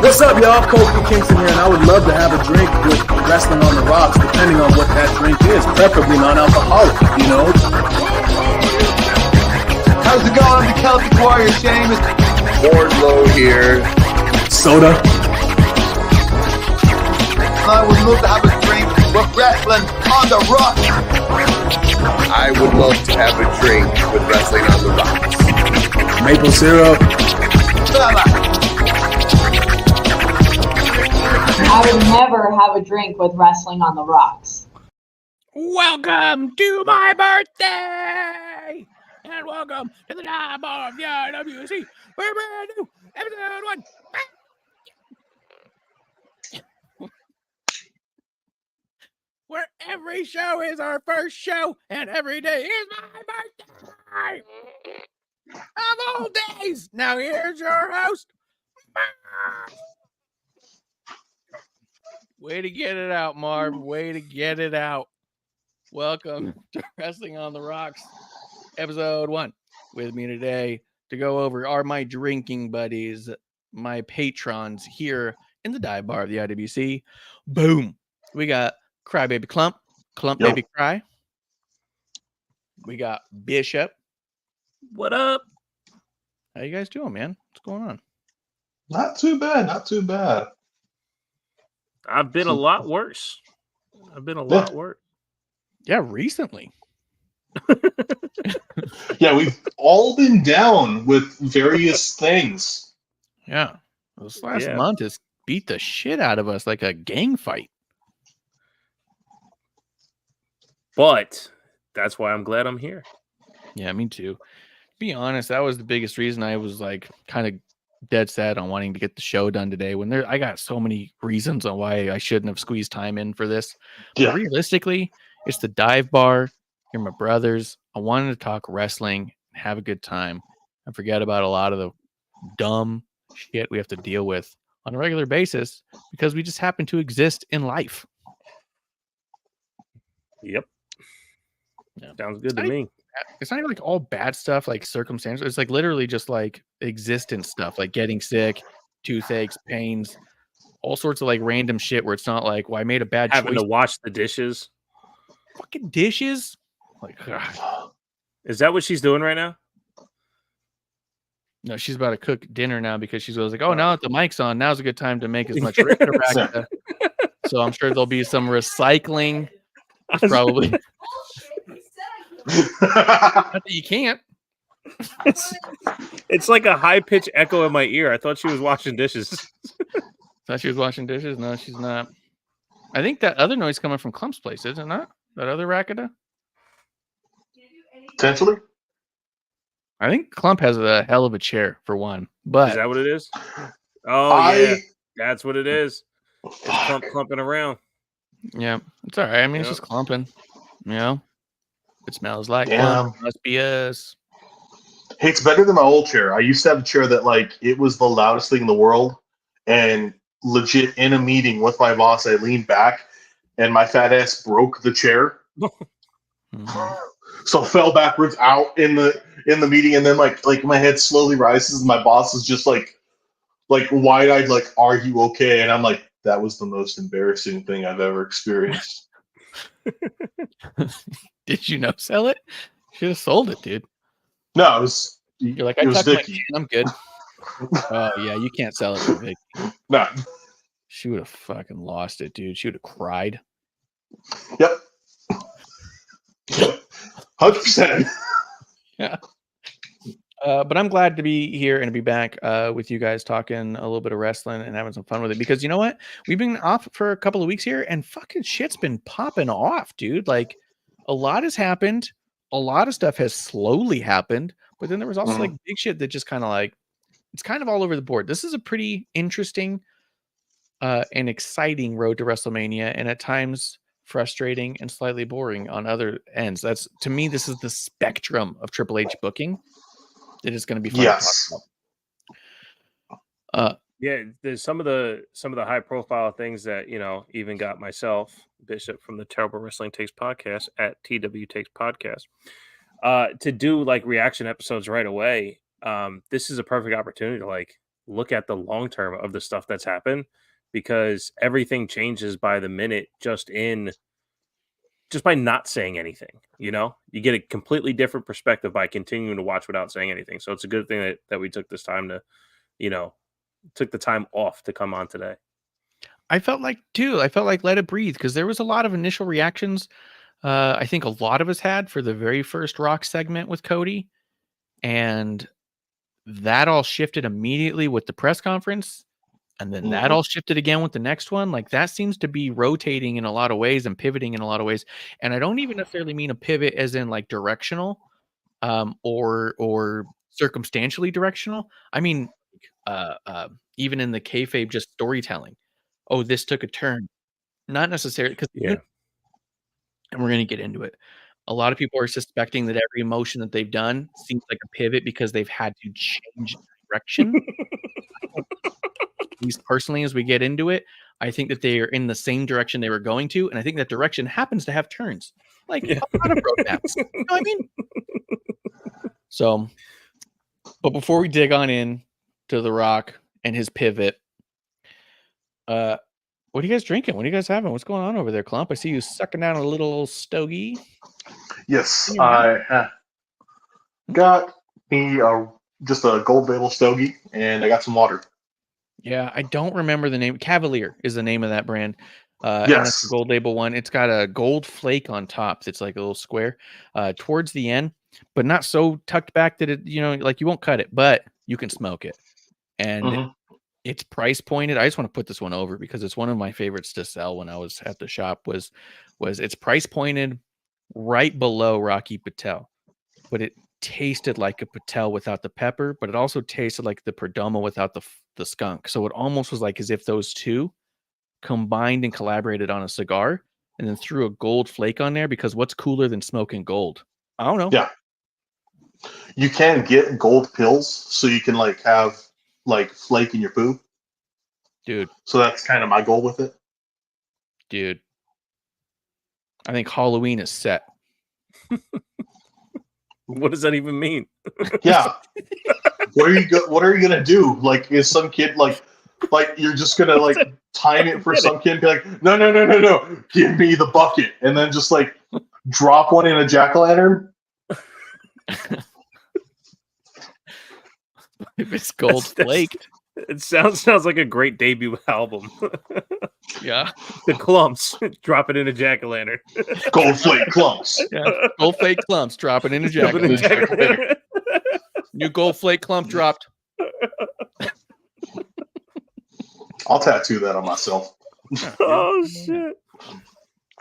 What's up, y'all? Kofi Kingston here, and I would love to have a drink with Wrestling on the Rocks, depending on what that drink is, preferably non-alcoholic, you know? How's it going? I'm the Celtic Warrior, Sheamus. Wardlow here. Soda. I would love to have a drink with Wrestling on the Rocks. I would love to have a drink with Wrestling on the Rocks. Maple syrup. I would never have a drink with Wrestling on the Rocks. Welcome to my birthday! And welcome to the Dive Bar of the IWC. We're brand new, episode 1. Where every show is our first show, and every day is my birthday! Of all days! Now here's your host, Marv. Way to get it out, Marv. Way to get it out. Welcome to Wrestling on the Rocks, episode 1. With me today to go over are my drinking buddies, my patrons here in the dive bar of the IWC. Boom. We got Crybaby Clump, Clump Baby Cry. We got Bishop. What up? How you guys doing, man? What's going on? Not too bad. Not too bad. I've been a lot worse. Worse. Yeah, recently. Yeah, we've all been down with various things. Yeah. This last month has beat the shit out of us like a gang fight. But that's why I'm glad I'm here. Yeah, me too. To be honest, that was the biggest reason I was like kind of dead set on wanting to get the show done today. I got so many reasons on why I shouldn't have squeezed time in for this. Yeah. But realistically, it's the dive bar. You're my brothers. I wanted to talk wrestling, have a good time, and forget about a lot of the dumb shit we have to deal with on a regular basis because we just happen to exist in life. Yep. Yeah. Sounds good to me. It's not even like all bad stuff, like circumstances. It's like literally just like existence stuff, like getting sick, toothaches, pains, all sorts of like random shit where it's not like, well, I made a bad choice. Having to wash the dishes. Fucking dishes. Like, God. Is that what she's doing right now? No, she's about to cook dinner now because she's like, oh, now that the mic's on, now's a good time to make as much back. So I'm sure there'll be some recycling. Probably. Not that you can't. It's like a high pitched echo in my ear. I thought she was washing dishes. Thought she was washing dishes. No, she's not. I think that other noise coming from Clump's place, is it not? That other racketa? Potentially. I think Clump has a hell of a chair for one. But Is that what it is? Oh yeah, that's what it is. It's clumping around. yeah, it's all right. I mean, it's Yep. just clumping. You know, it smells like Damn. clump. It must be us. Hey, it's better than my old chair. I used to have a chair that it was the loudest thing in the world, and legit in a meeting with my boss, I leaned back, and my fat ass broke the chair, so I fell backwards out in the meeting, and then like my head slowly rises, and my boss is just like wide eyed, like, "Are you okay?" And I'm like, "That was the most embarrassing thing I've ever experienced." Did you no sell it? Should have sold it, dude. No, it was. You're like, it I was tucked my Vicky. chin, I'm good. Oh yeah, you can't sell it to Vicky. No. She would have fucking lost it, dude. She would have cried. Yep. 100%. Yeah. But I'm glad to be here and to be back with you guys talking a little bit of wrestling and having some fun with it, because you know what? We've been off for a couple of weeks here and fucking shit's been popping off, dude. Like a lot has happened. A lot of stuff has slowly happened, but then there was also like big shit that just kind of like, it's kind of all over the board. This is a pretty interesting and exciting road to WrestleMania, and at times frustrating and slightly boring on other ends. That's, to me, this is the spectrum of Triple H booking. It is going to be fun. Yes. To talk about. Yeah, there's some of the high profile things that, you know, even got myself, Bishop from the Terrible Wrestling Takes podcast at TW Takes podcast, to do like reaction episodes right away. This is a perfect opportunity to like look at the long term of the stuff that's happened, because everything changes by the minute just by not saying anything. You know, you get a completely different perspective by continuing to watch without saying anything. So it's a good thing that we took this time to, you know, took the time off to come on today. I felt like let it breathe, because there was a lot of initial reactions. I think a lot of us had for the very first Rock segment with Cody, and that all shifted immediately with the press conference. And then that all shifted again with the next one. Like that seems to be rotating in a lot of ways and pivoting in a lot of ways. And I don't even necessarily mean a pivot as in like directional, or circumstantially directional. I mean, even in the kayfabe, just storytelling. Oh, this took a turn. Not necessarily, because and we're going to get into it. A lot of people are suspecting that every emotion that they've done seems like a pivot because they've had to change direction. At least personally, as we get into it, I think that they are in the same direction they were going to, and I think that direction happens to have turns, like a lot of roadmaps. You know what I mean? So, but before we dig on in to The Rock and his pivot, what are you guys drinking? What are you guys having? What's going on over there, Clump? I see you sucking down a little stogie. Yes, I got me just a gold label stogie, and I got some water. Yeah, I don't remember the name. Cavalier is the name of that brand. And Yes. it's the gold label one. It's got a gold flake on top. It's like a little square towards the end, but not so tucked back that it, you know, like you won't cut it, but you can smoke it. And it's price pointed. I just want to put this one over because it's one of my favorites to sell when I was at the shop. Was it's price pointed right below Rocky Patel, but it tasted like a Patel without the pepper, but it also tasted like the Perdomo without the skunk. So it almost was like as if those two combined and collaborated on a cigar and then threw a gold flake on there, because what's cooler than smoking gold? I don't know. Yeah. You can get gold pills so you can like have like flake in your poo. Dude. So that's kind of my goal with it. Dude. I think Halloween is set. What does that even mean? Yeah. What are you gonna do? Like, is some kid like you're just gonna like time it for some kid and be like, no, give me the bucket, and then just like drop one in a jack-o'-lantern? If it's gold flaked. It sounds like a great debut album. Yeah. The Clumps, drop it in a jack-o'-lantern. Gold flake clumps. Yeah. Gold flake clumps, dropping in a jack-o'-lantern. New gold flake clump dropped. I'll tattoo that on myself. Oh shit.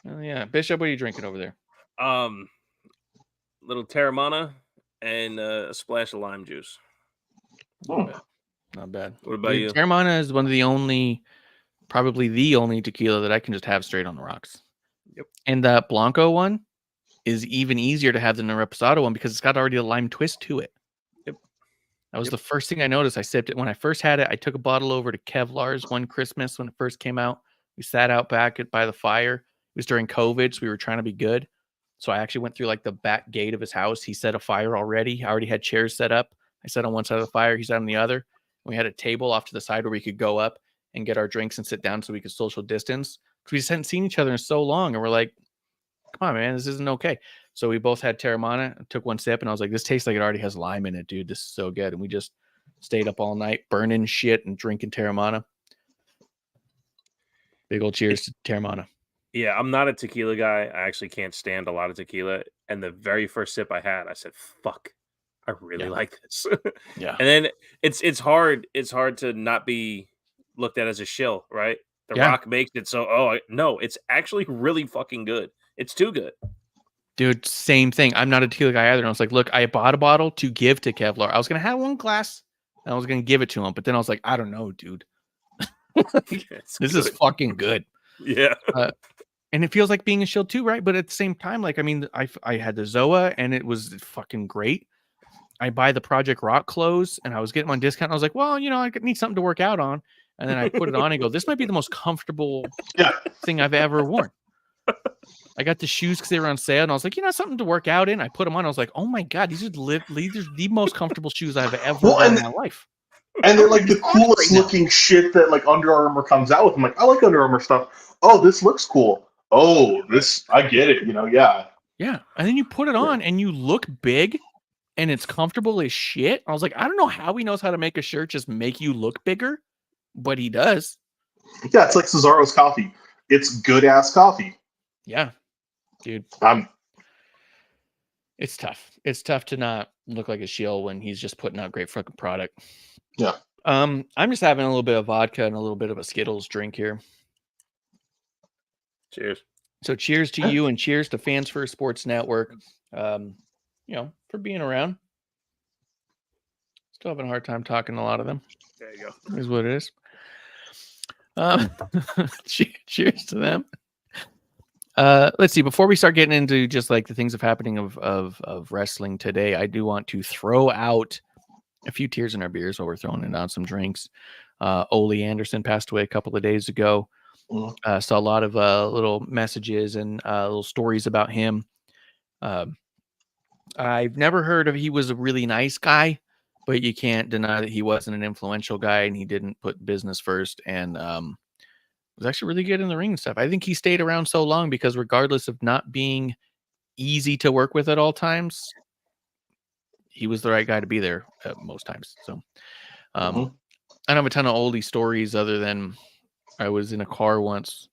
Oh yeah, Bishop, what are you drinking over there? Little Terramana and a splash of lime juice. Not bad. What about Dude, you? Terramana is one of the only, probably the only tequila that I can just have straight on the rocks. Yep. And that Blanco one is even easier to have than the Reposado one because it's got already a lime twist to it. Yep. That was the first thing I noticed. I sipped it when I first had it. I took a bottle over to Kevlar's one Christmas when it first came out. We sat out back by the fire. It was during COVID, so we were trying to be good. So I actually went through like the back gate of his house. He set a fire already. I already had chairs set up. I sat on one side of the fire. He sat on the other. And we had a table off to the side where we could go up and get our drinks and sit down so we could social distance. Because we just hadn't seen each other in so long. And we're like, come on, man, this isn't okay. So we both had Terramana. I took one sip and I was like, this tastes like it already has lime in it, dude. This is so good. And we just stayed up all night burning shit and drinking Terramana. Big old cheers to Terramana. Yeah, I'm not a tequila guy. I actually can't stand a lot of tequila. And the very first sip I had, I said, fuck, I really like this. Yeah. And then it's hard to not be looked at as a shill, right? The Rock makes it so, no, it's actually really fucking good. It's too good. Dude, same thing. I'm not a tequila guy either. And I was like, look, I bought a bottle to give to Kevlar. I was going to have one glass and I was going to give it to him. But then I was like, I don't know, dude. This is fucking good. Yeah. And it feels like being a shield too, right? But at the same time, like, I mean, I had the Zoa and it was fucking great. I buy the Project Rock clothes and I was getting them on discount. I was like, well, you know, I need something to work out on. And then I put it on and go, this might be the most comfortable thing I've ever worn. I got the shoes because they were on sale and I was like, you know, something to work out in. I put them on. I was like, oh my God, these are the most comfortable shoes I've ever worn in my life. And they're like the coolest looking shit that like Under Armour comes out with. I'm like, I like Under Armour stuff. Oh, this looks cool. Oh, this, I get it. You know, yeah. Yeah. And then you put it on and you look big and it's comfortable as shit. I was like, I don't know how he knows how to make a shirt just make you look bigger, but he does. Yeah, it's like Cesaro's coffee. It's good ass coffee. Yeah. Dude. It's tough. It's tough to not look like a shill when he's just putting out great fucking product. Yeah. I'm just having a little bit of vodka and a little bit of a Skittles drink here. Cheers. So cheers to you and cheers to Fans First Sports Network. You know, for being around. Still having a hard time talking to a lot of them. There you go. Is what it is. Cheers to them. Let's see. Before we start getting into just like the things of happening of wrestling today, I do want to throw out a few tears in our beers while we're throwing it on some drinks. Ole Anderson passed away a couple of days ago. Saw a lot of little messages and little stories about him. I've never heard of he was a really nice guy, but you can't deny that he wasn't an influential guy and he didn't put business first and was actually really good in the ring and stuff. I think he stayed around so long because regardless of not being easy to work with at all times, he was the right guy to be there at most times. So I don't have a ton of oldie stories other than I was in a car once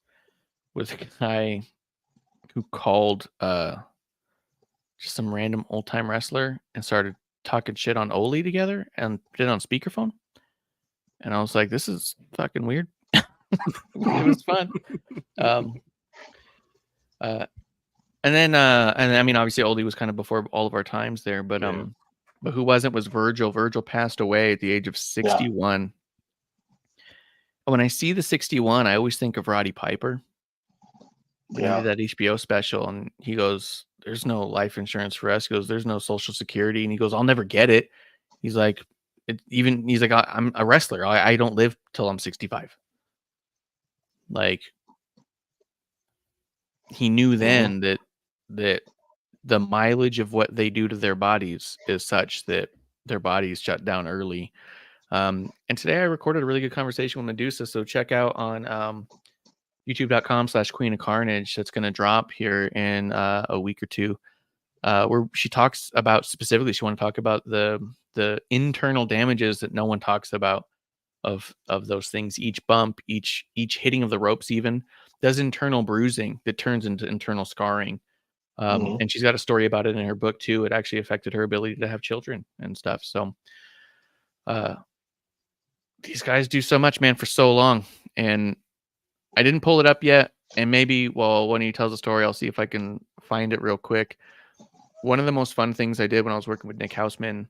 with a guy who called just some random old time wrestler and started talking shit on Ole together and did it on speakerphone. And I was like, this is fucking weird. It was fun. And then I mean, obviously Ole was kind of before all of our times there, but who wasn't was Virgil. Virgil passed away at the age of 61. When I see the 61, I always think of Roddy Piper. When he did that HBO special, and he goes, "There's no life insurance for us." He goes, "There's no Social Security," and he goes, "I'll never get it." He's like, he's like, "I'm a wrestler. I don't live till I'm 65." Like, he knew then that the mileage of what they do to their bodies is such that their bodies shut down early. And today I recorded a really good conversation with Medusa. So check out on youtube.com/Queen of Carnage. That's going to drop here in a week or two, where she talks about specifically, she want to talk about the internal damages that no one talks about of those things. Each bump, each hitting of the ropes even does internal bruising that turns into internal scarring. And she's got a story about it in her book too. It actually affected her ability to have children and stuff. So these guys do so much, man, for so long. And I didn't pull it up yet. And maybe, when he tells a story, I'll see if I can find it real quick. One of the most fun things I did when I was working with Nick Houseman,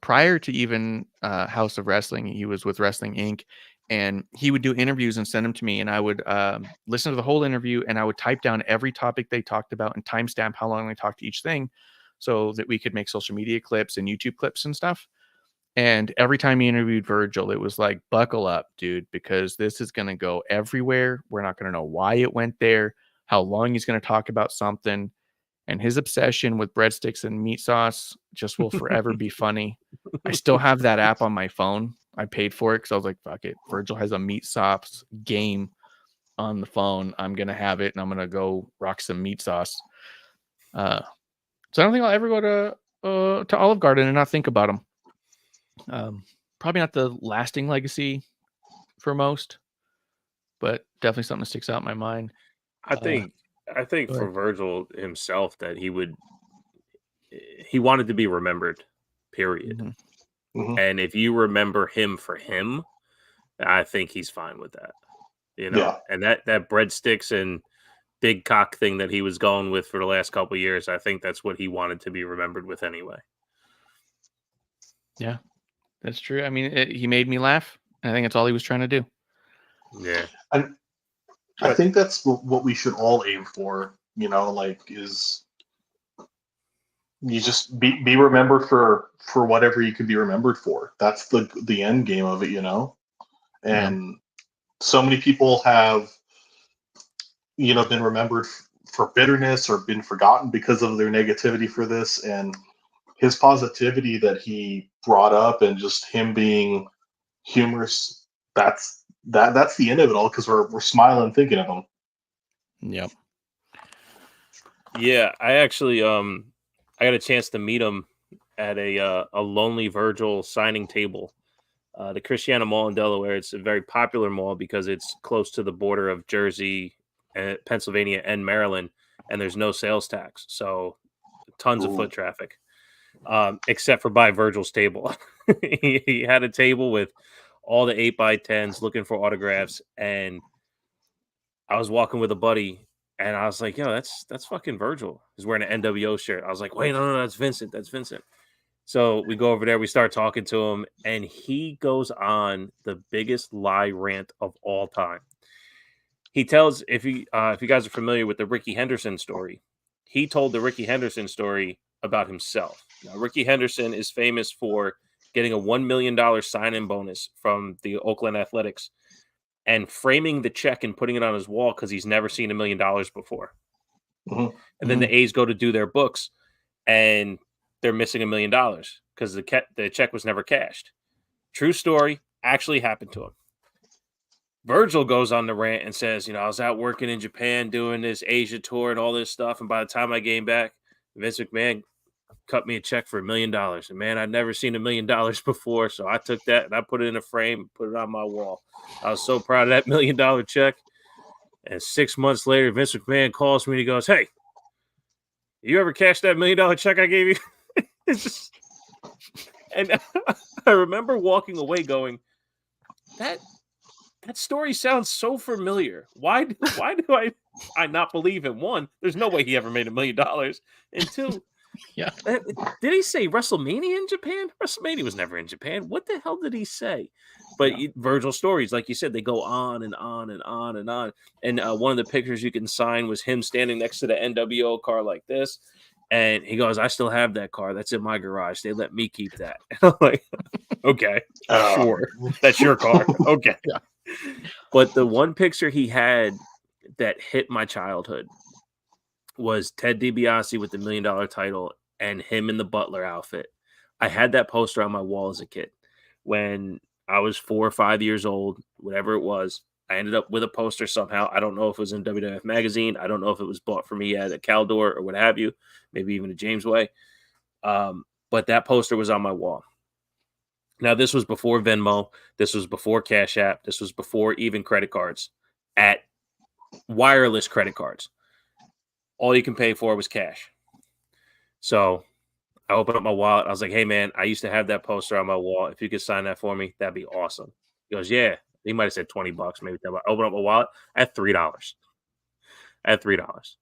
prior to even House of Wrestling, he was with Wrestling Inc. And he would do interviews and send them to me. And I would listen to the whole interview, and I would type down every topic they talked about and timestamp how long they talked to each thing so that we could make social media clips and YouTube clips and stuff. And every time he interviewed Virgil, it was like, buckle up, dude, because this is going to go everywhere. We're not going to know why it went there, how long he's going to talk about something. And his obsession with breadsticks and meat sauce just will forever be funny. I still have that app on my phone. I paid for it because I was like, fuck it. Virgil has a meat sauce game on the phone. I'm going to have it, and I'm going to go rock some meat sauce. So I don't think I'll ever go to Olive Garden and not think about them. Probably not the lasting legacy for most, but definitely something that sticks out in my mind. I think for Virgil himself that he wanted to be remembered, period. Mm-hmm. And if you remember him for him, I think he's fine with that. And that breadsticks and big cock thing that he was going with for the last couple of years, I think that's what he wanted to be remembered with anyway. Yeah, that's true. I mean, he made me laugh. I think that's all he was trying to do. Yeah. I think that's what we should all aim for, is you just be remembered for whatever you can be remembered for. That's the end game of it, And so many people have, been remembered for bitterness or been forgotten because of their negativity for this. And his positivity that he brought up and just him being humorous, that's the end of it all, because we're smiling thinking of him. Yep. Yeah, I actually I got a chance to meet him at a Lonely Virgil signing table. The Christiana Mall in Delaware. It's a very popular mall because it's close to the border of Jersey, Pennsylvania, and Maryland, and there's no sales tax, so tons of foot traffic. Except for by Virgil's table. he had a table with all the 8x10s looking for autographs, and I was walking with a buddy, and I was like, yo, that's fucking Virgil. He's wearing an NWO shirt. I was like, wait, no, that's Vincent. That's Vincent. So we go over there, we start talking to him, and he goes on the biggest lie rant of all time. He tells, if you guys are familiar with the Ricky Henderson story, he told the Ricky Henderson story about himself. Now, Ricky Henderson is famous for getting a $1 million sign-in bonus from the Oakland Athletics and framing the check and putting it on his wall because he's never seen $1 million before. Mm-hmm. And then the A's go to do their books, and they're missing $1 million because the check was never cashed. True story, actually happened to him. Virgil goes on the rant and says, I was out working in Japan doing this Asia tour and all this stuff, and by the time I came back, Vince McMahon cut me a check for $1 million. And man, I'd never seen $1 million before. So I took that and I put it in a frame, put it on my wall. I was so proud of that $1 million check. And 6 months later, Vince McMahon calls me and he goes, hey, you ever cashed that $1 million check I gave you? And I remember walking away going, that story sounds so familiar. Why do I not believe him? One, there's no way he ever made $1 million. And two, yeah. Did he say WrestleMania in Japan? WrestleMania was never in Japan. What the hell did he say? But Virgil's stories, like you said, they go on and on and on and on. And one of the pictures you can sign was him standing next to the NWO car like this. And he goes, I still have that car. That's in my garage. They let me keep that. And I'm like, okay, sure. That's your car. Okay. Yeah. But the one picture he had that hit my childhood was Ted DiBiase with the $1 million title and him in the butler outfit. I had that poster on my wall as a kid. When I was 4 or 5 years old, whatever it was, I ended up with a poster somehow. I don't know if it was in WWF Magazine. I don't know if it was bought for me at a Caldor or what have you, maybe even a James Way. But that poster was on my wall. Now, this was before Venmo. This was before Cash App. This was before even credit cards, at wireless credit cards. all you can pay for was cash. So I opened up my wallet. I was like, hey, man, I used to have that poster on my wall. If you could sign that for me, that'd be awesome. He goes, yeah. He might have said $20, maybe $10. I opened up my wallet at $3. At $3.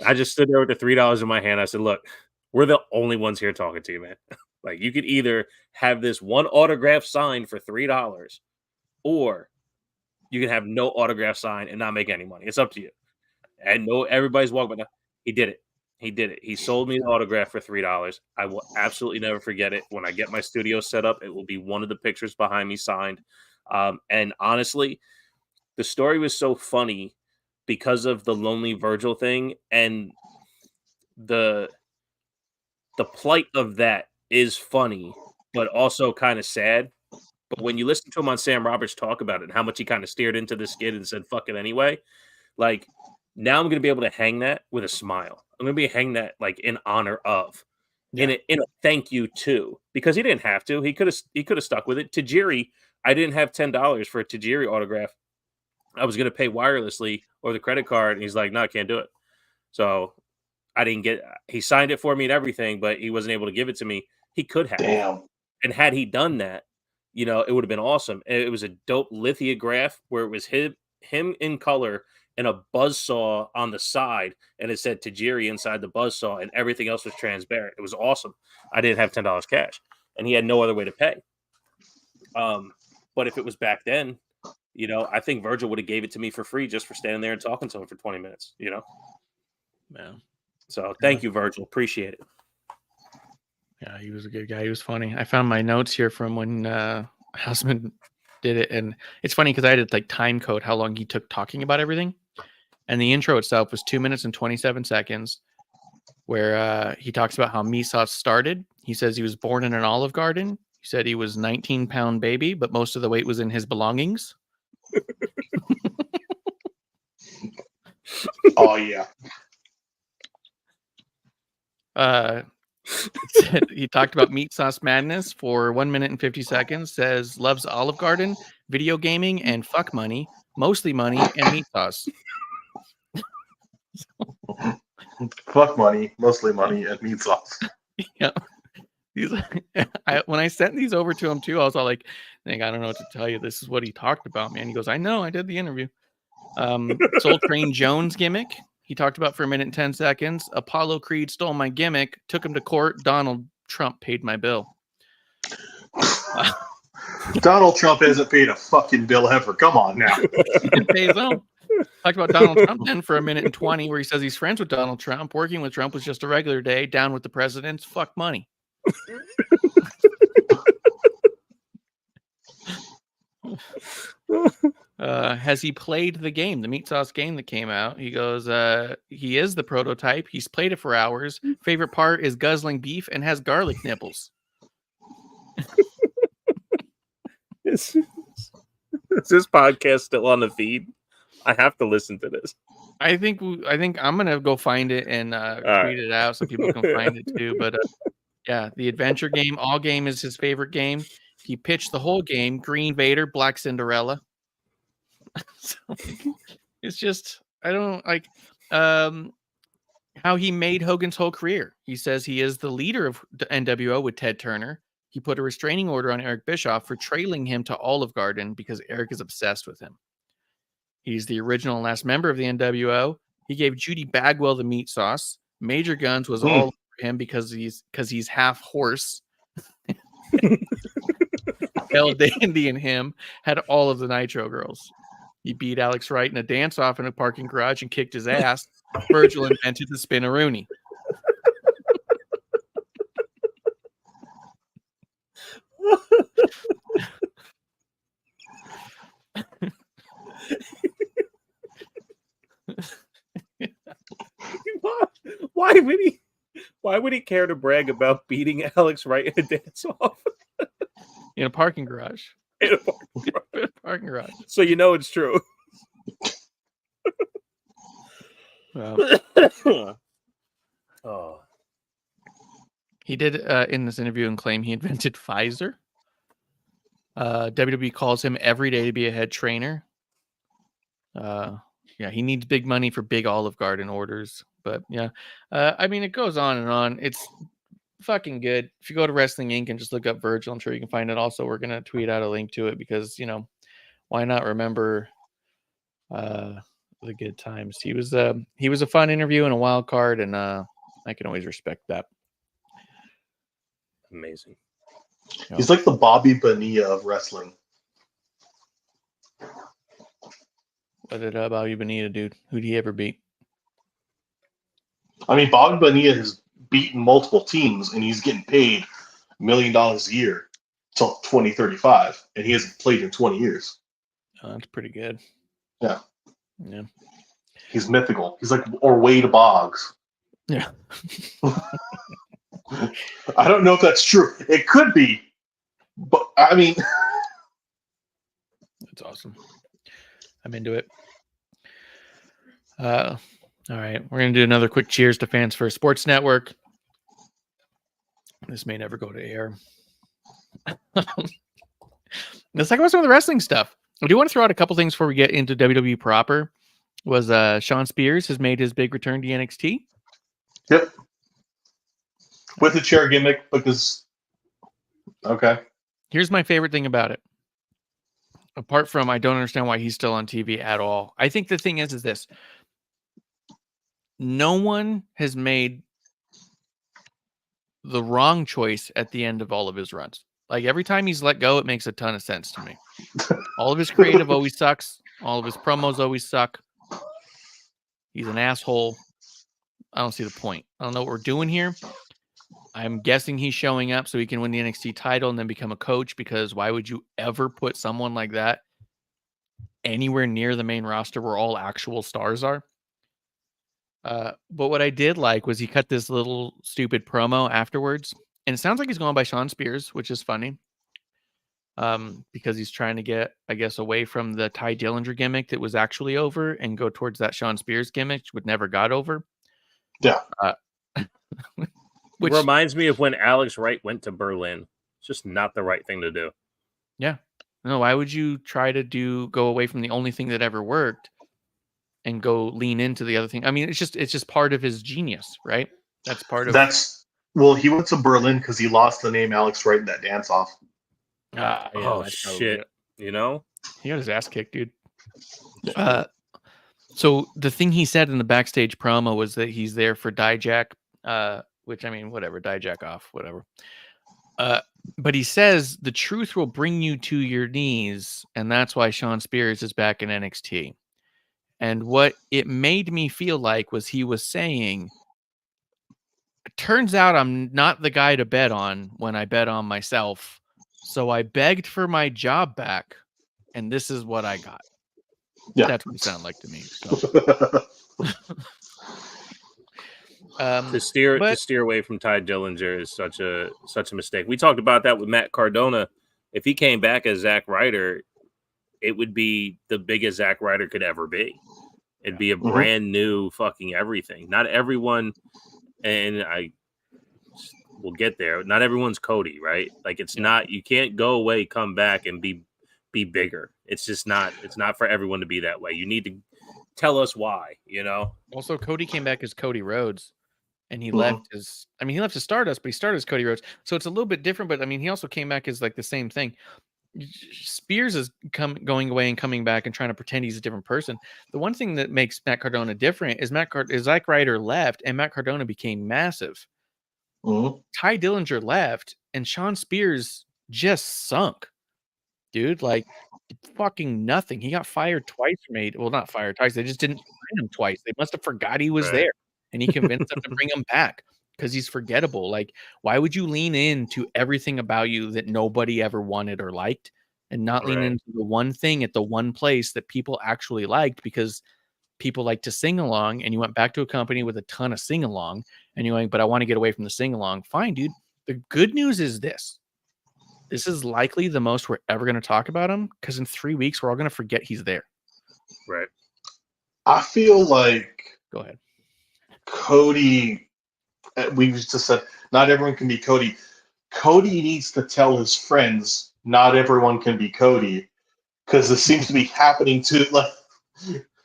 I just stood there with the $3 in my hand. I said, look, we're the only ones here talking to you, man. Like, you could either have this one autograph signed for $3, or you can have no autograph signed and not make any money. It's up to you. And no, everybody's walking, but he did it. He did it. He sold me the autograph for $3. I will absolutely never forget it. When I get my studio set up, it will be one of the pictures behind me signed. And honestly, the story was so funny because of the Lonely Virgil thing, and the plight of that is funny, but also kind of sad. But when you listen to him on Sam Roberts talk about it and how much he kind of steered into this kid and said, fuck it anyway, like, now I'm going to be able to hang that with a smile. I'm going to be hang that like in honor of, in a thank you to, because he didn't have to. He could have stuck with it. Tajiri, I didn't have $10 for a Tajiri autograph. I was going to pay wirelessly or the credit card, and he's like, no, I can't do it. So I didn't get. He signed it for me and everything, but he wasn't able to give it to me. He could have. Damn. And had he done that, you know, it would have been awesome. It was a dope lithograph where it was him in color and a buzzsaw on the side, and it said Tajiri inside the buzzsaw, and everything else was transparent. It was awesome. I didn't have $10 cash, and he had no other way to pay. But if it was back then, you know, I think Virgil would have gave it to me for free just for standing there and talking to him for 20 minutes, you know? Yeah. So thank you, Virgil. Appreciate it. Yeah, he was a good guy. He was funny. I found my notes here from when Houseman did it, and it's funny because I had to like time code how long he took talking about everything. And the intro itself was 2 minutes and 27 seconds, where he talks about how Misos started. He says he was born in an Olive Garden. He said he was 19-pound baby, but most of the weight was in his belongings. Oh yeah. He talked about Meat Sauce Madness for 1 minute and 50 seconds. Says loves Olive Garden, video gaming, and fuck money, mostly money and meat sauce. Fuck money, mostly money, and meat sauce. Yeah. When I sent these over to him too, I was all like, I don't know what to tell you. This is what he talked about, man. He goes, I know, I did the interview. Soul Train Jones gimmick. He talked about for 1 minute and 10 seconds. Apollo Creed stole my gimmick, took him to court. Donald Trump paid my bill. Donald Trump hasn't paid a fucking bill ever. Come on now. It pays own. Talked about Donald Trump then for 1 minute and 20, where he says he's friends with Donald Trump. Working with Trump was just a regular day. Down with the presidents. Fuck money. Has he played the game, the Meat Sauce game that came out? He goes, he is the prototype. He's played it for hours. Favorite part is guzzling beef and has garlic nipples. Is this podcast still on the feed? I have to listen to this. I think I'm gonna go find it and tweet it out so people can find it too. But yeah, the adventure game, all game is his favorite game. He pitched the whole game: Green Vader, Black Cinderella. So, it's just I don't like how he made Hogan's whole career. He says he is the leader of the NWO with Ted Turner. He put a restraining order on Eric Bischoff for trailing him to Olive Garden because Eric is obsessed with him. He's the original and last member of the NWO. He gave Judy Bagwell the meat sauce. Major Guns was all over him because he's half horse. El Dandy and him had all of the Nitro girls. He beat Alex Wright in a dance-off in a parking garage and kicked his ass. Virgil invented the spin-a-rooney. Why would he care to brag about beating Alex Wright in a dance-off? In a parking garage. In a parking garage. So you know it's true. Oh. He did in this interview and claim he invented Pfizer. WWE calls him every day to be a head trainer. Yeah, he needs big money for big Olive Garden orders. But yeah, I mean, it goes on and on. It's fucking good. If you go to Wrestling Inc. and just look up Virgil, I'm sure you can find it. Also, we're gonna tweet out a link to it because why not remember the good times? He was a fun interview and a wild card, and I can always respect that. Amazing. He's like the Bobby Bonilla of wrestling. What did Bobby Bonilla do? Who'd he ever beat? I mean, Bobby Bonilla has beaten multiple teams, and he's getting paid $1 million a year till 2035, and he hasn't played in 20 years. Oh, that's pretty good. Yeah. Yeah. He's mythical. He's like Wade Boggs. Yeah. I don't know if that's true. It could be, but I mean, That's awesome. I'm into it. All right, we're gonna do another quick cheers to Fans First Sports Network. This may never go to air. Let's talk about some of the wrestling stuff. I do want to throw out a couple things before we get into WWE proper. Was Sean Spears has made his big return to NXT? yep. With the chair gimmick, because okay. Here's my favorite thing about it. Apart from I don't understand why he's still on TV at all. I think the thing is this. No one has made the wrong choice at the end of all of his runs. Like every time he's let go, it makes a ton of sense to me. All of his creative always sucks. All of his promos always suck. He's an asshole. I don't see the point. I don't know what we're doing here. I'm guessing he's showing up so he can win the NXT title and then become a coach, because why would you ever put someone like that anywhere near the main roster where all actual stars are? But what I did like was he cut this little stupid promo afterwards, and it sounds like he's going by Sean Spears, which is funny. Because he's trying to get, I guess, away from the Ty Dillinger gimmick that was actually over and go towards that Sean Spears gimmick, which never got over. Yeah. Which reminds me of when Alex Wright went to Berlin. It's just not the right thing to do. Yeah. No, why would you try to go away from the only thing that ever worked and go lean into the other thing? I mean, it's just part of his genius, right? That's part of well, he went to Berlin because he lost the name Alex Wright in that dance off. Yeah, oh shit. You know? He got his ass kicked, dude. So the thing he said in the backstage promo was that he's there for Dijak, which I mean, whatever, Dijak off, whatever. But he says the truth will bring you to your knees, and that's why Sean Spears is back in NXT. And what it made me feel like was he was saying, it turns out I'm not the guy to bet on when I bet on myself. So I begged for my job back, and this is what I got. Yeah. That's what it sounded like to me. So. To steer away from Ty Dillinger is such a mistake. We talked about that with Matt Cardona. If he came back as Zack Ryder, it would be the biggest Zack Ryder could ever be. It'd be a brand new fucking everything. Not everyone, and we'll get there. Not everyone's Cody, right? Like it's not. You can't go away, come back, and be bigger. It's just not. It's not for everyone to be that way. You need to tell us why. You know. Also, Cody came back as Cody Rhodes. And he left his, he left his Stardust, but he started as Cody Rhodes. So it's a little bit different, but I mean, he also came back as like the same thing. Spears is going away and coming back and trying to pretend he's a different person. The one thing that makes Matt Cardona different is Zack Ryder left and Matt Cardona became massive. Ty Dillinger left and Sean Spears just sunk. Dude, like fucking nothing. He got fired twice from AEW. Well, not fired twice. They just didn't sign him twice. They must have forgot he was there. And he convinced them to bring him back because he's forgettable. Like, why would you lean into everything about you that nobody ever wanted or liked and not lean into the one thing at the one place that people actually liked because people like to sing along, and you went back to a company with a ton of sing along and you're like, but I want to get away from the sing along. Fine, dude. The good news is this. This is likely the most we're ever going to talk about him because in 3 weeks, we're all going to forget he's there. Right. I feel like Go ahead. Cody, we just said, not everyone can be Cody. Cody needs to tell his friends, not everyone can be Cody, because this seems to be happening to, like,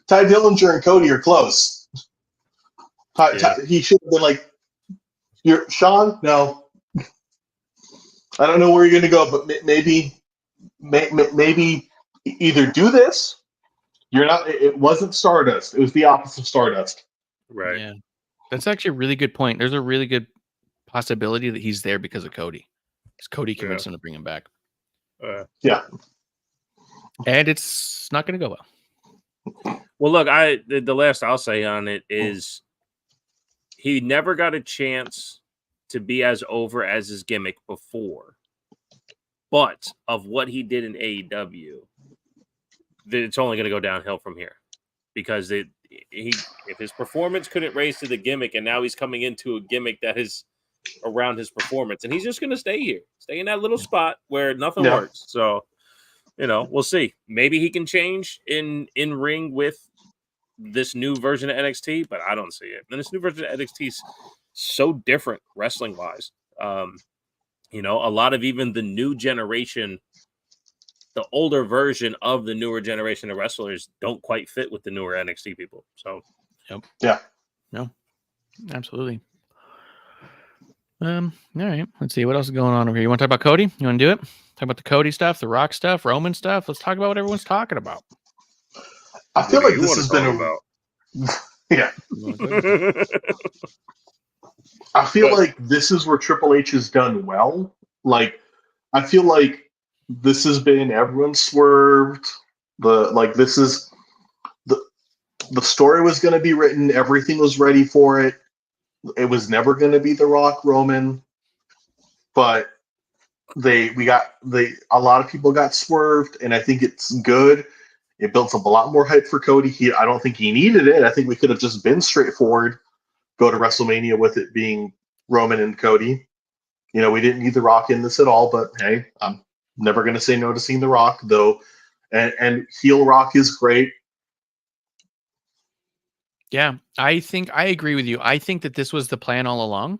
Ty Dillinger and Cody are close. He should have been like, "You're Sean. No, I don't know where you're going to go, but maybe either do this. You're not. It wasn't Stardust. It was the opposite of Stardust. Right. Yeah. That's actually a really good point. There's a really good possibility that he's there because of Cody. Because Cody convinced him to bring him back. Yeah. And it's not going to go well. Well, look, the last I'll say on it is he never got a chance to be as over as his gimmick before. But of what he did in AEW, it's only going to go downhill from here. Because if his performance couldn't raise to the gimmick, and now he's coming into a gimmick that is around his performance, and he's just going to stay here, stay in that little spot where nothing works. So, we'll see. Maybe he can change in ring with this new version of NXT, but I don't see it. And this new version of NXT is so different wrestling wise. A lot of even the new generation, the older version of the newer generation of wrestlers don't quite fit with the newer NXT people. So, No, absolutely. All right. Let's see what else is going on over here. You want to talk about Cody? You want to do it? Talk about the Cody stuff, the Rock stuff, Roman stuff. Let's talk about what everyone's talking about. I feel like this has been yeah. I feel like this is where Triple H has done well. Like, I feel like this has been everyone swerved. This is the story was going to be written. Everything was ready for it. It was never going to be The Rock Roman, but a lot of people got swerved, and I think it's good. It built up a lot more hype for Cody. I don't think he needed it. I think we could have just been straightforward, go to WrestleMania with it being Roman and Cody. We didn't need The Rock in this at all, but hey, I'm never going to say no to seeing The Rock, though. And heel Rock is great. Yeah, I think I agree with you. I think that this was the plan all along.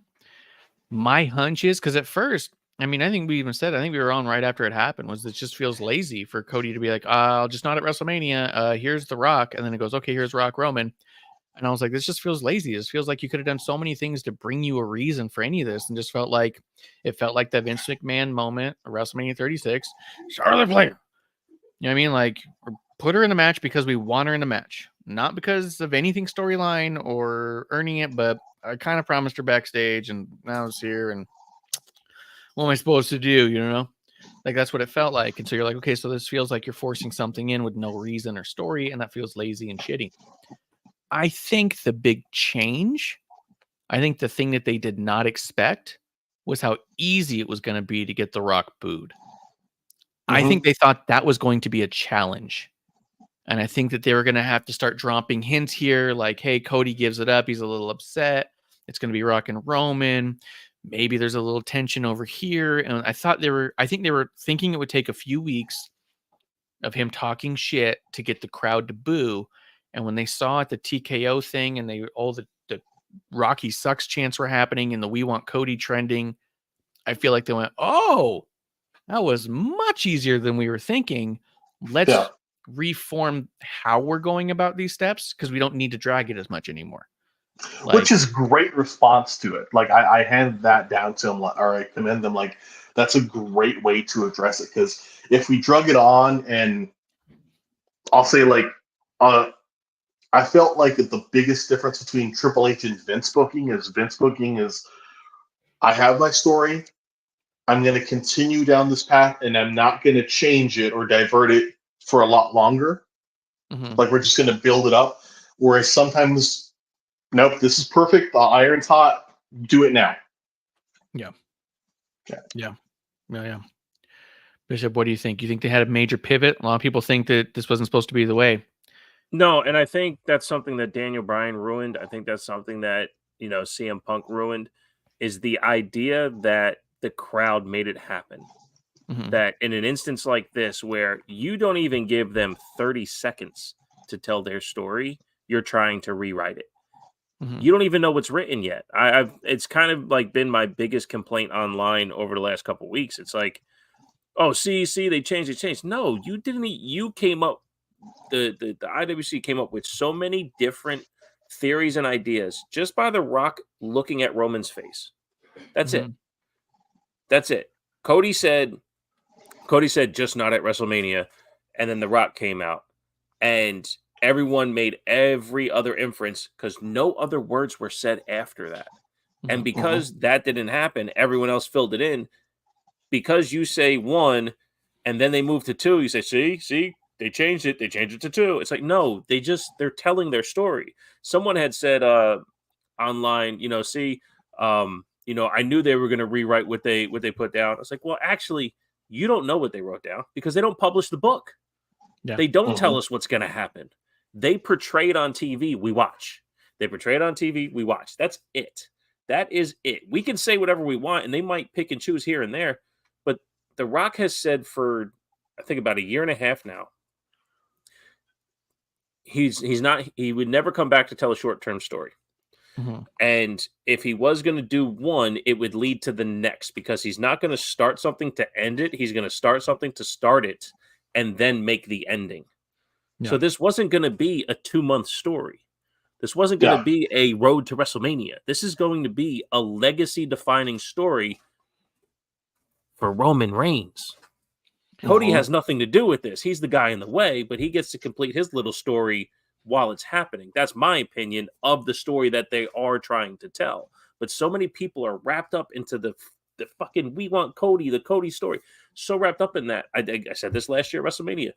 My hunch is because at first, I think we even said, I think we were on right after it happened, was it just feels lazy for Cody to be like, I'll just not at WrestleMania. Here's The Rock. And then it goes, okay, here's Rock Roman. And I was like, this just feels lazy. This feels like you could have done so many things to bring you a reason for any of this. And just felt like that Vince McMahon moment of WrestleMania 36. Charlotte Flair. You know what I mean? Like, put her in the match because we want her in the match. Not because of anything storyline or earning it, but I kind of promised her backstage and now it's here. And what am I supposed to do? Like, that's what it felt like. And so you're like, okay, so this feels like you're forcing something in with no reason or story. And that feels lazy and shitty. I think the big change, I think the thing that they did not expect was how easy it was going to be to get The Rock booed. I think they thought that was going to be a challenge. And I think that they were going to have to start dropping hints here like, hey, Cody gives it up. He's a little upset. It's going to be Rock and Roman. Maybe there's a little tension over here. And I think they were thinking it would take a few weeks of him talking shit to get the crowd to boo. And when they saw it, the TKO thing and the Rocky sucks chants were happening and the we want Cody trending, I feel like they went, oh, that was much easier than we were thinking. Let's reform how we're going about these steps because we don't need to drag it as much anymore. Which is great response to it. Like, I hand that down to them, or I commend them. Like, that's a great way to address it because if we drug it on, and I'll say I felt like the biggest difference between Triple H and Vince booking is I have my story. I'm going to continue down this path, and I'm not going to change it or divert it for a lot longer. Like, we're just going to build it up. Whereas sometimes, nope, this is perfect. The iron's hot. Do it now. Yeah. Bishop, what do you think? You think they had a major pivot? A lot of people think that this wasn't supposed to be the way. No, and I think that's something that Daniel Bryan ruined. I think that's something that, CM Punk ruined, is the idea that the crowd made it happen. That in an instance like this, where you don't even give them 30 seconds to tell their story, you're trying to rewrite it. You don't even know what's written yet. It's kind of like been my biggest complaint online over the last couple of weeks. It's like, oh, see, they changed. No, you didn't. You came up. The IWC came up with so many different theories and ideas just by The Rock looking at Roman's face. That's it. That's it. Cody said, just not at WrestleMania. And then The Rock came out. And everyone made every other inference because no other words were said after that. And because that didn't happen, everyone else filled it in. Because you say 1 and then they move to 2, you say, see, they changed it. They changed it to 2. It's like, no, they're telling their story. Someone had said online, I knew they were going to rewrite what they put down. I was like, well, actually, you don't know what they wrote down because they don't publish the book. Yeah. They don't tell us what's going to happen. They portray it on TV. We watch. They portray it on TV. We watch. That's it. That is it. We can say whatever we want, and they might pick and choose here and there. But The Rock has said for, I think, about a year and a half now, he would never come back to tell a short-term story. And if he was going to do one, it would lead to the next because he's not going to start something to end it. He's going to start something to start it and then make the ending. Yeah. So this wasn't going to be a 2-month story. This wasn't going to be a road to WrestleMania. This is going to be a legacy-defining story for Roman Reigns. Cody has nothing to do with this. He's the guy in the way, but he gets to complete his little story while it's happening. That's my opinion of the story that they are trying to tell. But so many people are wrapped up into the fucking we want Cody, the Cody story. So wrapped up in that. I said this last year at WrestleMania.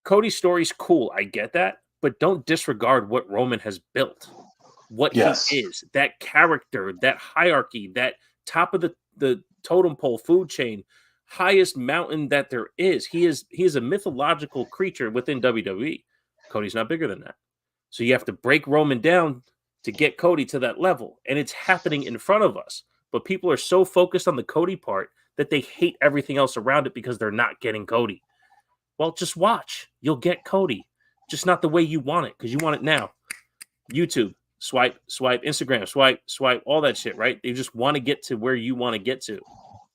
Cody's story's cool. I get that. But don't disregard what Roman has built. What he is. That character, that hierarchy, that top of the totem pole food chain, highest mountain that there is. He is a mythological creature within WWE. Cody's not bigger than that. So you have to break Roman down to get Cody to that level. And it's happening in front of us. But people are so focused on the Cody part that they hate everything else around it because they're not getting Cody. Well, just watch. You'll get Cody. Just not the way you want it because you want it now. YouTube, swipe, Instagram, swipe, all that shit, right? They just want to get to where you want to get to.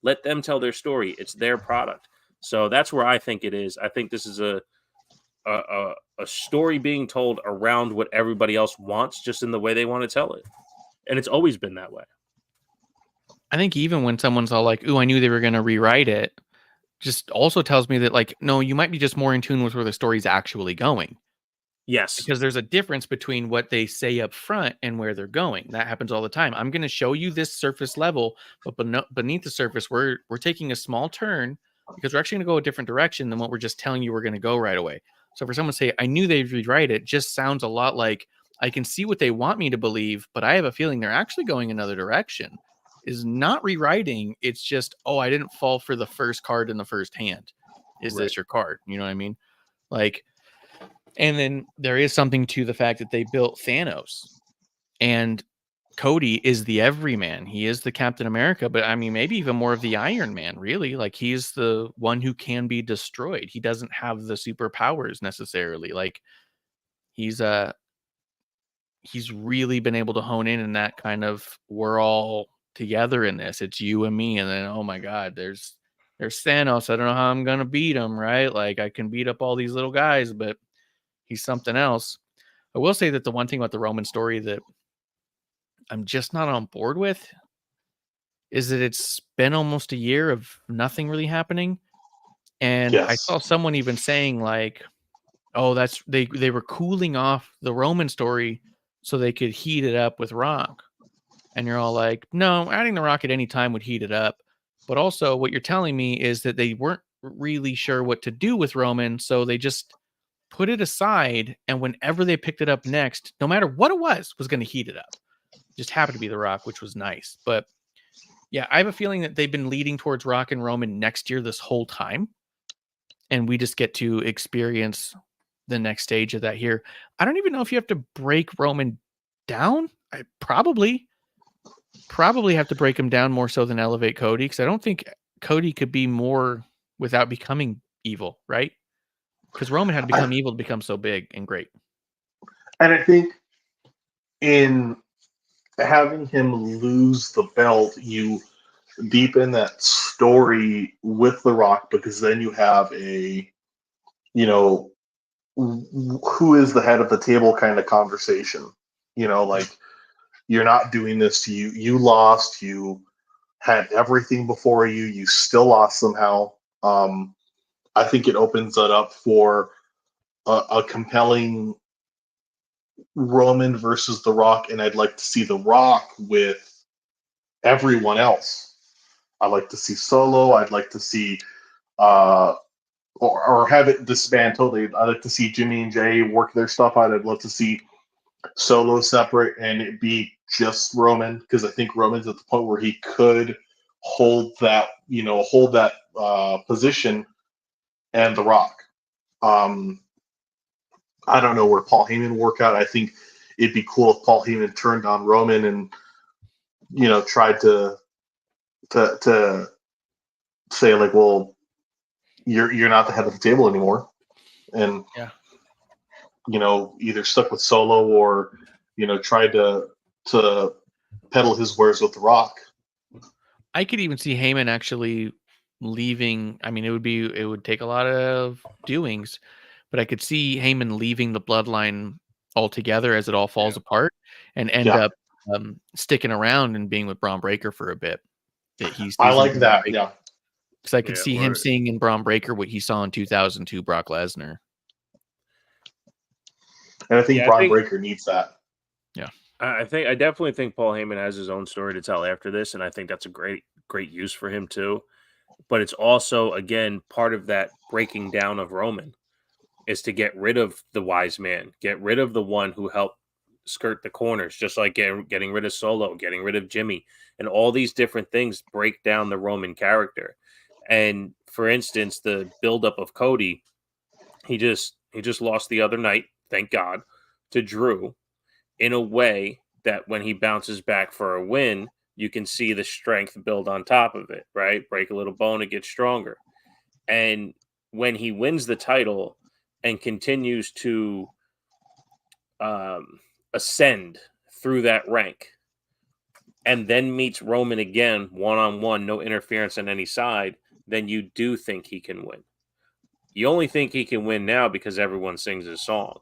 Let them tell their story. It's their product. So that's where I think it is. I think this is a story being told around what everybody else wants, just in the way they want to tell it. And it's always been that way. I think even when someone's all like, ooh, I knew they were going to rewrite it, just also tells me that, like, no, you might be just more in tune with where the story's actually going. Yes. Because there's a difference between what they say up front and where they're going. That happens all the time. I'm going to show you this surface level, but beneath the surface, we're taking a small turn because we're actually going to go a different direction than what we're just telling you we're going to go right away. So for someone to say, I knew they'd rewrite it, just sounds a lot like I can see what they want me to believe, but I have a feeling they're actually going another direction. Is not rewriting. It's just, oh, I didn't fall for the first card in the first hand. Is this your card? You know what I mean? Like, and then there is something to the fact that they built Thanos, and Cody is the everyman. He is the Captain America, but I mean, maybe even more of the Iron Man, really. Like, he's the one who can be destroyed. He doesn't have the superpowers necessarily. Like, he's really been able to hone in that kind of, we're all together in this. It's you and me. And then, oh my God, there's Thanos. I don't know how I'm going to beat him, right? Like, I can beat up all these little guys, but he's something else. I will say that the one thing about the Roman story that I'm just not on board with is that it's been almost a year of nothing really happening. And I saw someone even saying, like, oh, that's they were cooling off the Roman story so they could heat it up with Rock. And you're all like, no, adding the Rock at any time would heat it up. But also what you're telling me is that they weren't really sure what to do with Roman, so they just put it aside, and whenever they picked it up next, no matter what it was going to heat it up. Just happened to be the Rock, which was nice. But yeah, I have a feeling that they've been leading towards Rock and Roman next year this whole time. And we just get to experience the next stage of that here. I don't even know if you have to break Roman down. I probably have to break him down more so than elevate Cody, because I don't think Cody could be more without becoming evil, right? Because Roman had to become evil to become so big and great. And I think in having him lose the belt, you deepen that story with The Rock, because then you have a, who is the head of the table kind of conversation. Like, you're not doing this. You lost. You had everything before you. You still lost somehow. I think it opens it up for a compelling Roman versus The Rock, and I'd like to see The Rock with everyone else. I'd like to see Solo. I'd like to see, or have it disband totally. I'd like to see Jimmy and Jay work their stuff out. I'd love to see Solo separate and it be just Roman, because I think Roman's at the point where he could hold that, position, and The Rock. I don't know where Paul Heyman will work out. I think it'd be cool if Paul Heyman turned on Roman and tried to say, like, well, you're not the head of the table anymore, and Yeah. Either stuck with Solo or tried to peddle his wares with The Rock. I could even see Heyman actually leaving. I mean, it would take a lot of doings, but I could see Heyman leaving the bloodline altogether as it all falls apart, and end up sticking around and being with Braun Breaker for a bit. That he I stays like in that. Breaker. Yeah. Because I could see him seeing in Braun Breaker what he saw in 2002 Brock Lesnar. And I think Braun Breaker needs that. Yeah. I definitely think Paul Heyman has his own story to tell after this, and I think that's a great use for him too. But it's also, again, part of that breaking down of Roman is to get rid of the wise man, get rid of the one who helped skirt the corners, just like getting rid of Solo, getting rid of Jimmy, and all these different things break down the Roman character. And for instance, the buildup of Cody, he just lost the other night, thank God, to Drew, in a way that when he bounces back for a win, you can see the strength build on top of it, right? Break a little bone, it gets stronger. And when he wins the title and continues to ascend through that rank, and then meets Roman again, one-on-one, no interference on any side, then you do think he can win. You only think he can win now because everyone sings his song.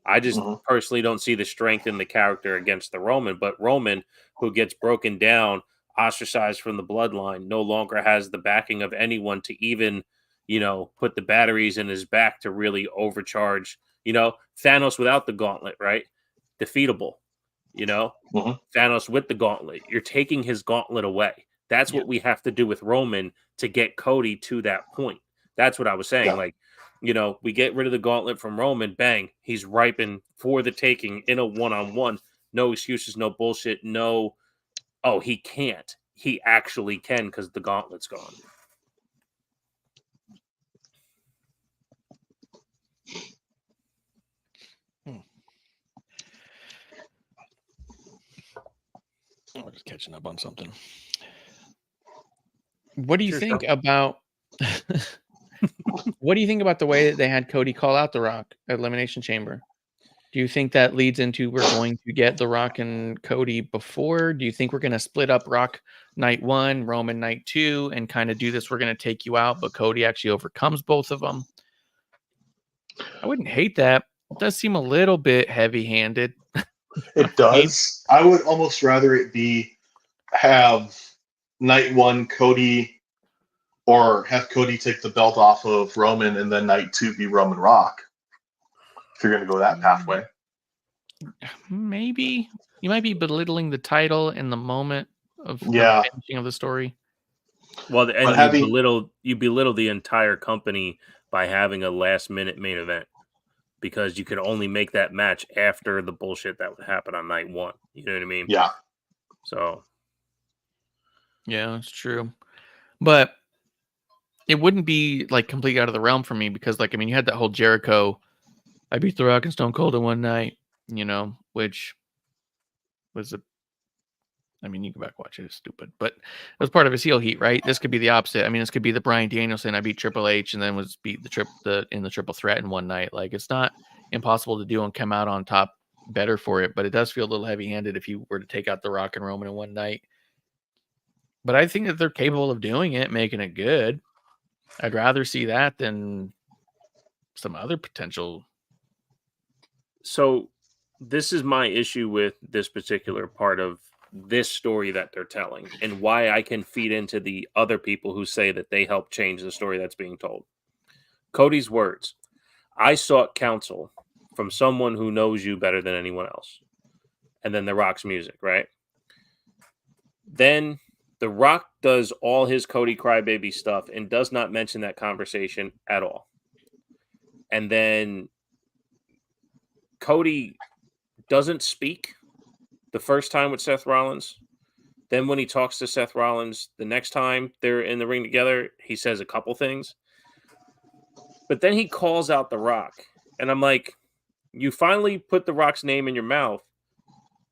I just personally don't see the strength in the character against the Roman, but Roman, who gets broken down, ostracized from the bloodline, no longer has the backing of anyone to even, put the batteries in his back to really overcharge. Thanos without the gauntlet, right? Defeatable. Thanos with the gauntlet. You're taking his gauntlet away. That's what we have to do with Roman to get Cody to that point. That's what I was saying. Like, we get rid of the gauntlet from Roman, bang, he's ripened for the taking in a one-on-one. No excuses, no bullshit, no, oh, he can't. He actually can because the gauntlet's gone. I'm just catching up on something. What do you think about what do you think about the way that they had Cody call out The Rock at Elimination Chamber? Do you think that leads into we're going to get The Rock and Cody before? Do you think we're going to split up Rock night 1, Roman night 2, and kind of do this? We're going to take you out, but Cody actually overcomes both of them. I wouldn't hate that. It does seem a little bit heavy-handed. It does. I would almost rather it have night 1 Cody, or have Cody take the belt off of Roman, and then night 2 be Roman Rock. If you're going to go that pathway. Maybe. You might be belittling the title in the moment of the finishing of the story. Well, and you belittle the entire company by having a last-minute main event, because you could only make that match after the bullshit that would happen on night 1. You know what I mean? Yeah. So. Yeah, that's true. But it wouldn't be like completely out of the realm for me, because you had that whole Jericho, I beat The Rock and Stone Cold in one night, which was you go back and watch it, it's stupid, but it was part of his heel heat, right? This could be the opposite. This could be the Bryan Danielson, I beat Triple H and then was beat in the triple threat in one night. Like, it's not impossible to do and come out on top better for it, but it does feel a little heavy-handed if you were to take out The Rock and Roman in one night. But I think that they're capable of doing it, making it good. I'd rather see that than some other potential So this is my issue with this particular part of this story that they're telling, and why I can feed into the other people who say that they helped change the story that's being told. Cody's words: "I sought counsel from someone who knows you better than anyone else." And then The Rock's music, right? Then The Rock does all his Cody crybaby stuff and does not mention that conversation at all. And then Cody doesn't speak the first time with Seth Rollins. Then when he talks to Seth Rollins the next time they're in the ring together, he says a couple things. But then he calls out The Rock. And I'm like, you finally put The Rock's name in your mouth,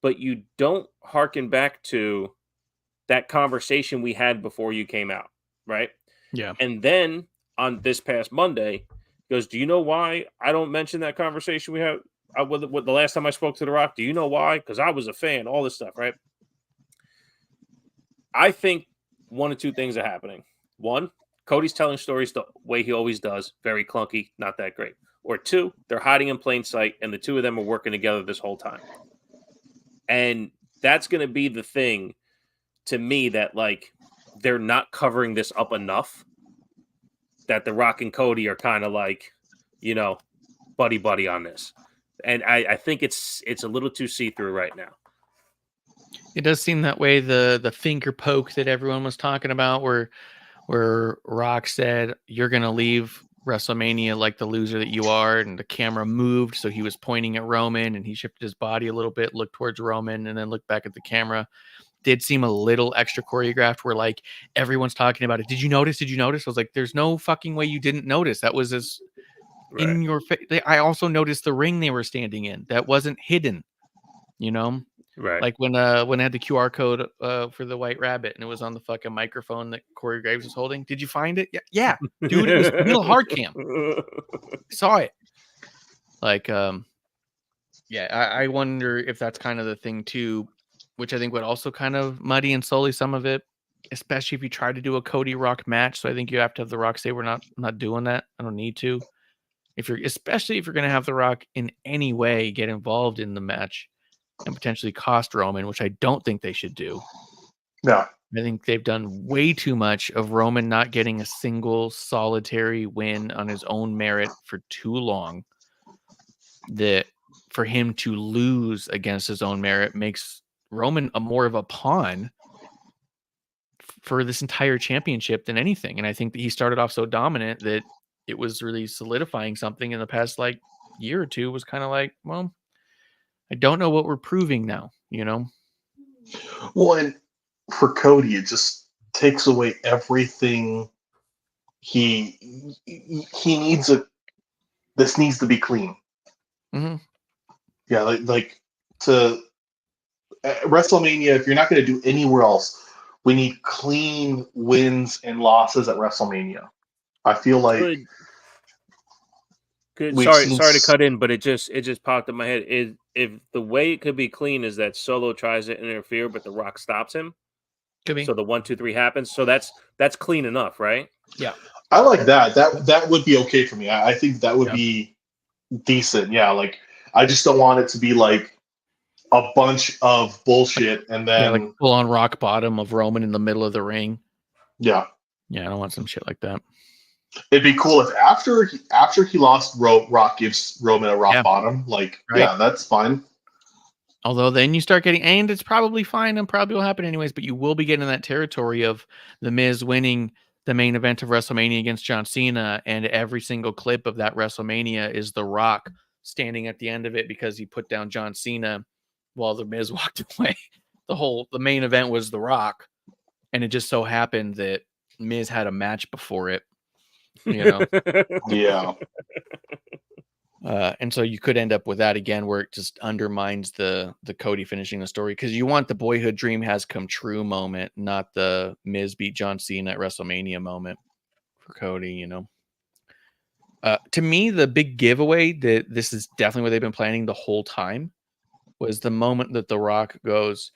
but you don't hearken back to that conversation we had before you came out, right? Yeah. And then on this past Monday, he goes, do you know why I don't mention that conversation we had with the last time I spoke to The Rock? Do you know why? Because I was a fan, all this stuff, right? I think one of two things are happening. One, Cody's telling stories the way he always does, very clunky, not that great. Or two, they're hiding in plain sight, and the two of them are working together this whole time. And that's going to be the thing to me, that like they're not covering this up enough, that The Rock and Cody are kind of like, you know, buddy on this. And I think it's a little too see-through right now. It does seem that way. The finger poke that everyone was talking about, where Rock said, "You're gonna leave WrestleMania like the loser that you are," and the camera moved, so he was pointing at Roman, and he shifted his body a little bit, looked towards Roman, and then looked back at the camera. Did seem a little extra choreographed, where like everyone's talking about it. Did you notice? I was like, there's no fucking way you didn't notice. That was as in your face. I also noticed the ring they were standing in. That wasn't hidden, you know? Right. Like when I had the QR code for the White Rabbit, and it was on the fucking microphone that Corey Graves was holding. Did you find it? Yeah. Dude, it was real hard cam. Saw it. Like, yeah, I wonder if that's kind of the thing too, which I think would also kind of muddy and sully some of it, especially if you try to do a Cody Rock match. So I think you have to have The Rock say, we're not doing that. I don't need to. Especially if you're going to have The Rock in any way get involved in the match and potentially cost Roman, which I don't think they should do. No. I think they've done way too much of Roman not getting a single solitary win on his own merit for too long. That for him to lose against his own merit makes Roman more of a pawn for this entire championship than anything. And I think that he started off so dominant that it was really solidifying something in the past like year or two. Was kind of like, well, I don't know what we're proving now, you know? Well, and for Cody, it just takes away everything. He needs this needs to be clean. Mm-hmm. Yeah, like to WrestleMania. If you're not going to do anywhere else, we need clean wins and losses at WrestleMania. I feel like Good. Sorry to cut in, but it just popped in my head. If the way it could be clean is that Solo tries to interfere, but The Rock stops him. Could be. So the 1, 2, 3 happens. So that's clean enough, right? Yeah. I like that. That would be okay for me. I think that would be decent. Yeah, like I just don't want it to be like a bunch of bullshit and then like full on rock bottom of Roman in the middle of the ring. Yeah. Yeah, I don't want some shit like that. It'd be cool if after he lost, Rock gives Roman a rock bottom. Like, yeah, that's fine. Although then you start getting, and it's probably fine and probably will happen anyways, but you will be getting in that territory of The Miz winning the main event of WrestleMania against John Cena, and every single clip of that WrestleMania is The Rock standing at the end of it because he put down John Cena while The Miz walked away. The main event was The Rock, and it just so happened that Miz had a match before it. You know, yeah. And so you could end up with that again, where it just undermines the Cody finishing the story, because you want the boyhood dream has come true moment, not the Miz beat John Cena at WrestleMania moment for Cody. You know, to me, the big giveaway that this is definitely what they've been planning the whole time was the moment that The Rock goes,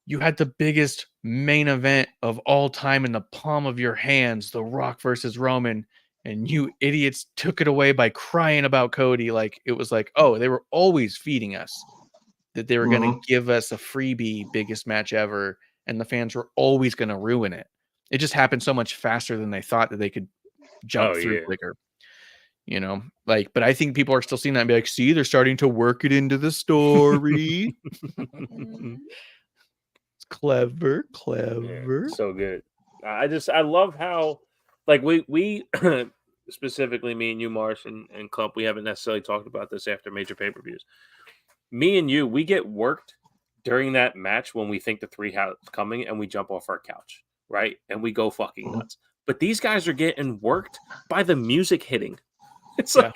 "You had the biggest main event of all time in the palm of your hands, The Rock versus Roman. and you idiots took it away by crying about Cody. Like it was like, oh, they were always feeding us that they were going to give us a freebie biggest match ever, and the fans were always going to ruin it. It just happened so much faster than they thought that they could jump through quicker. You know, like, but I think people are still seeing that and be like, see, they're starting to work it into the story. It's clever. Yeah, so good. I love how, like, we specifically me and you, Marsh and Clump, we haven't necessarily talked about this after major pay-per-views. Me and you, we get worked during that match when we think the 3 is coming and we jump off our couch, right? And we go fucking nuts. But these guys are getting worked by the music hitting. It's like,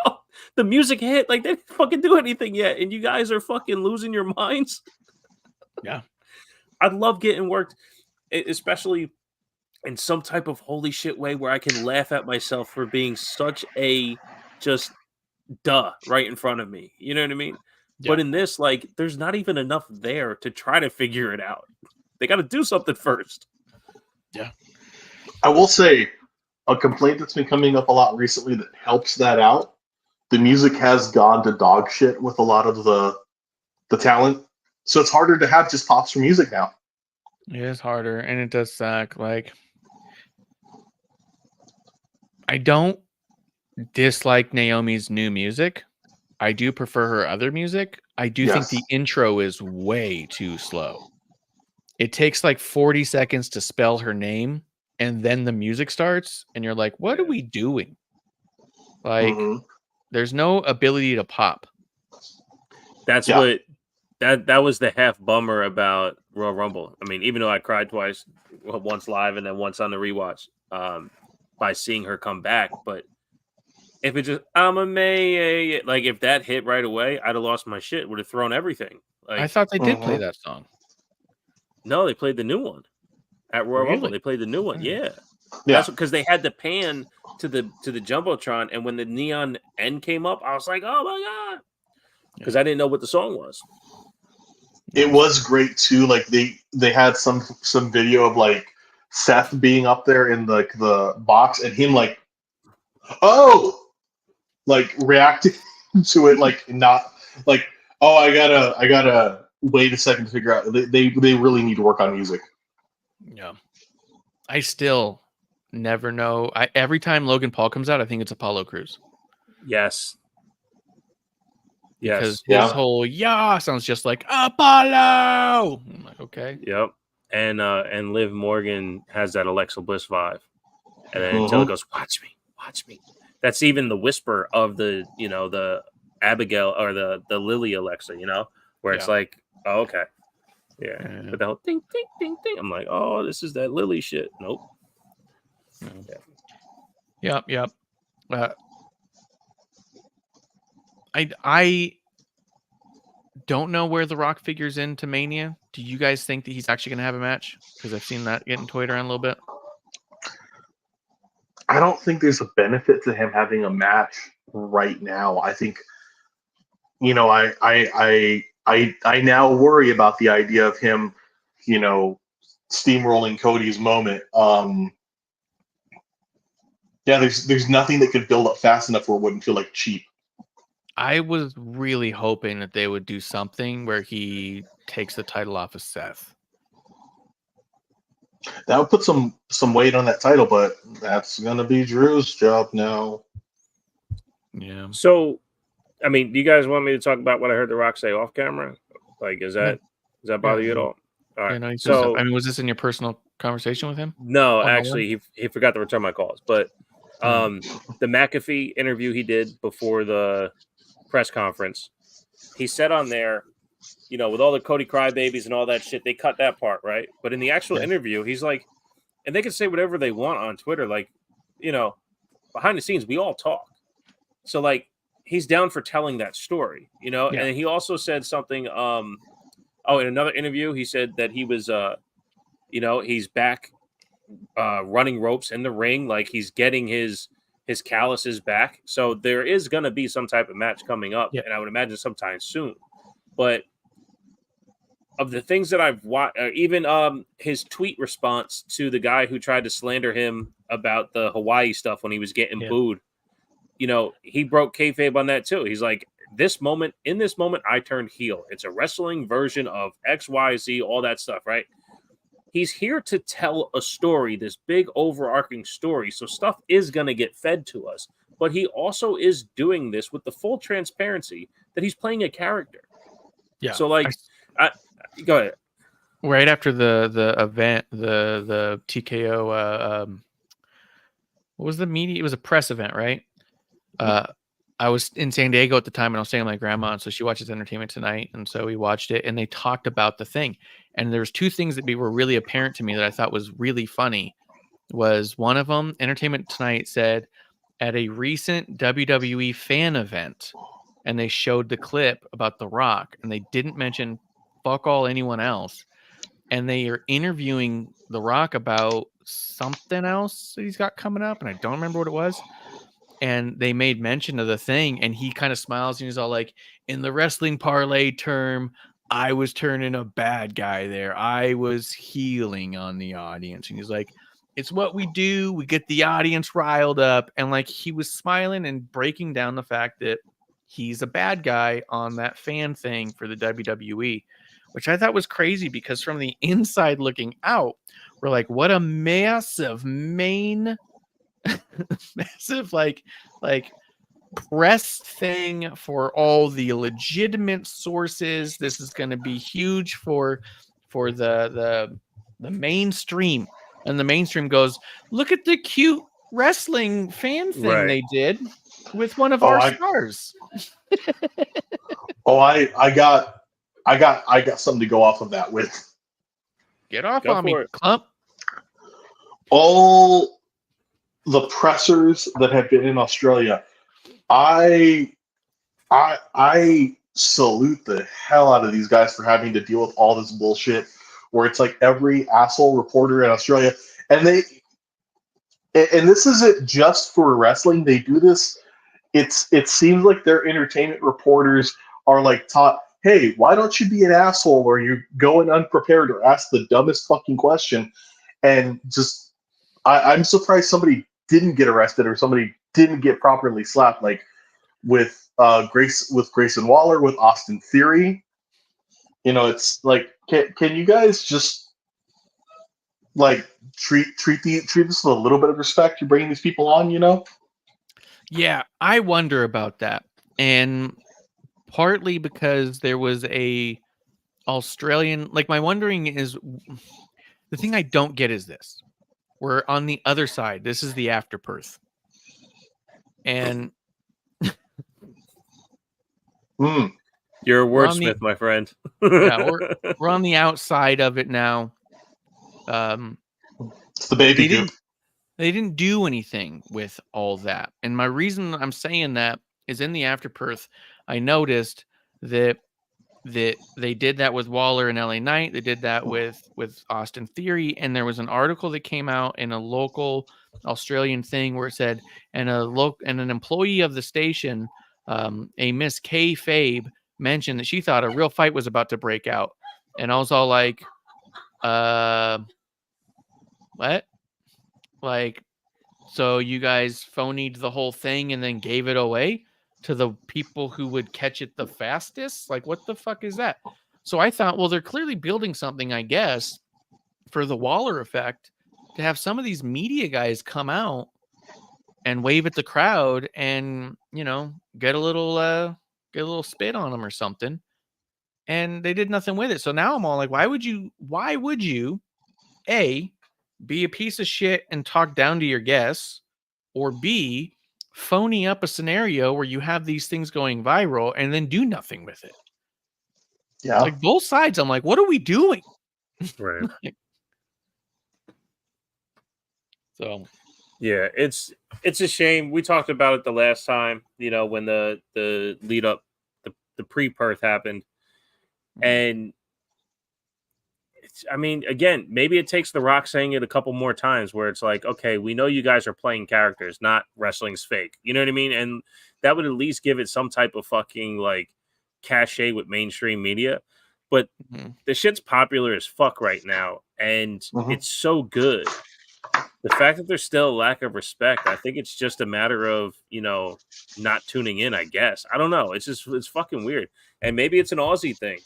oh, the music hit, like they didn't fucking do anything yet, and you guys are fucking losing your minds. Yeah. I love getting worked, especially in some type of holy shit way where I can laugh at myself for being such a just right in front of me. You know what I mean? Yeah. But in this, like, there's not even enough there to try to figure it out. They got to do something first. Yeah. I will say a complaint that's been coming up a lot recently that helps that out. The music has gone to dog shit with a lot of the talent. So it's harder to have just pops for music now. It is harder, and it does suck. Like, I don't dislike Naomi's new music. I do prefer her other music. I do think the intro is way too slow. It takes like 40 seconds to spell her name, and then the music starts, and you're like, what are we doing? Like, there's no ability to pop. That's what that was the half bummer about Royal Rumble. I mean, even though I cried twice, once live and then once on the rewatch, by seeing her come back, but if it just I'm a May, like if that hit right away, I'd have lost my shit. Would have thrown everything. Like, I thought they did play that song. No, they played the new one at Royal Rumble. They played the new one. Yeah. That's because they had the pan to the jumbotron, and when the neon end came up, I was like, "Oh my god!" Because I didn't know what the song was. It was great too. Like they had some video of like Seth being up there in the box and him like, like reacting to it, like not like, oh, I gotta wait a second to figure out. They really need to work on music. Yeah, I still never know. Every time Logan Paul comes out, I think it's Apollo Crews. Yes. Because his whole sounds just like Apollo. I'm like, okay. Yep. And Liv Morgan has that Alexa Bliss vibe. And then Taylor goes, watch me. That's even the whisper of the Abigail or the Lily Alexa, where it's like, oh, okay. Yeah. But the whole ding, ding, ding, ding. I'm like, oh, this is that Lily shit. Nope. Yep. I don't know where The Rock figures into Mania. Do you guys think that he's actually going to have a match? Because I've seen that getting toyed around a little bit. I don't think there's a benefit to him having a match right now. I think, I now worry about the idea of him, steamrolling Cody's moment. There's nothing that could build up fast enough where it wouldn't feel like cheap. I was really hoping that they would do something where he takes the title off of Seth. That would put some weight on that title, but that's gonna be Drew's job now. Yeah. So, I mean, do you guys want me to talk about what I heard The Rock say off camera? Like, does that bother you at all? All right. Yeah, so, was this in your personal conversation with him? No, actually, he forgot to return my calls. But the McAfee interview he did before the press conference, he said on there, with all the Cody crybabies and all that shit, they cut that part, right? But in the actual interview, he's like, and they can say whatever they want on Twitter, like, behind the scenes, we all talk. So, like, he's down for telling that story, And he also said something, in another interview, he said that he was, he's back running ropes in the ring, like he's getting his calluses back. So there is going to be some type of match coming up, and I would imagine sometime soon. But of the things that I've watched, even his tweet response to the guy who tried to slander him about the Hawaii stuff when he was getting booed, you know, he broke kayfabe on that too. He's like, in this moment, I turned heel. It's a wrestling version of X, Y, Z, all that stuff, right? He's here to tell a story, this big overarching story. So stuff is going to get fed to us. But he also is doing this with the full transparency that he's playing a character. Yeah. So, like, go ahead. Right after the event, the TKO, what was the media? It was a press event, right? I was in San Diego at the time, and I was staying with my grandma, and so she watches Entertainment Tonight, and so we watched it, and they talked about the thing. And there was two things that were really apparent to me that I thought was really funny. Was one of them, Entertainment Tonight said, at a recent WWE fan event, and they showed the clip about The Rock, and they didn't mention fuck all anyone else. And they are interviewing The Rock about something else that he's got coming up, and I don't remember what it was. And they made mention of the thing, and he kind of smiles, and he's all like, in the wrestling parlay term, I was turning a bad guy there. I was healing on the audience. And he's like, it's what we do. We get the audience riled up. And like, he was smiling and breaking down the fact that he's a bad guy on that fan thing for the WWE, which I thought was crazy because from the inside looking out, we're like, what a massive massive like press thing for all the legitimate sources. This is going to be huge for the mainstream, and the mainstream goes, look at the cute wrestling fan thing they did with one of our stars. I got something to go off of that with. Get off on me, Clump. All the pressers that have been in Australia, I salute the hell out of these guys for having to deal with all this bullshit where it's like every asshole reporter in Australia, and this isn't just for wrestling. They do this. It seems like their entertainment reporters are like taught, hey, why don't you be an asshole, or you're going unprepared or ask the dumbest fucking question, and just I'm surprised somebody didn't get arrested or somebody didn't get properly slapped, like with Grayson Waller, with Austin Theory. You know, it's like, can you guys just like treat this with a little bit of respect? You're bringing these people on, you know? Yeah, I wonder about that, and partly because there was a Australian. Like, my wondering is, the thing I don't get is this. We're on the other side. This is the AfterPerth. And you're a wordsmith, my friend. Yeah, we're on the outside of it now. It's the baby goop. They didn't do anything with all that. And my reason I'm saying that is, in the AfterPerth, I noticed that they did that with Waller and LA Knight. They did that with Austin Theory. And there was an article that came out in a local Australian thing where it said, and an employee of the station, a Miss Kay Fabe, mentioned that she thought a real fight was about to break out. And I was all like, what? Like, so you guys phonied the whole thing and then gave it away to the people who would catch it the fastest? Like, what the fuck is that? So I thought, well, they're clearly building something, I guess, for the Waller effect, to have some of these media guys come out and wave at the crowd and, you know, get a little spit on them or something. And they did nothing with it. So now I'm all like, why would you A, be a piece of shit and talk down to your guests, or B, phony up a scenario where you have these things going viral and then do nothing with it? Yeah. Like, both sides, I'm like, what are we doing? Right. So yeah, it's a shame. We talked about it the last time, you know, when the lead up, the pre-Perth happened. And I mean, again, maybe it takes The Rock saying it a couple more times where it's like, okay, we know you guys are playing characters, not wrestling's fake. You know what I mean? And that would at least give it some type of fucking like cachet with mainstream media. but Mhm. the shit's popular as fuck right now, and Mhm. it's so good. The fact that there's still a lack of respect, I think it's just a matter of, not tuning in, I guess. I don't know. It's fucking weird. And maybe it's an Aussie thing.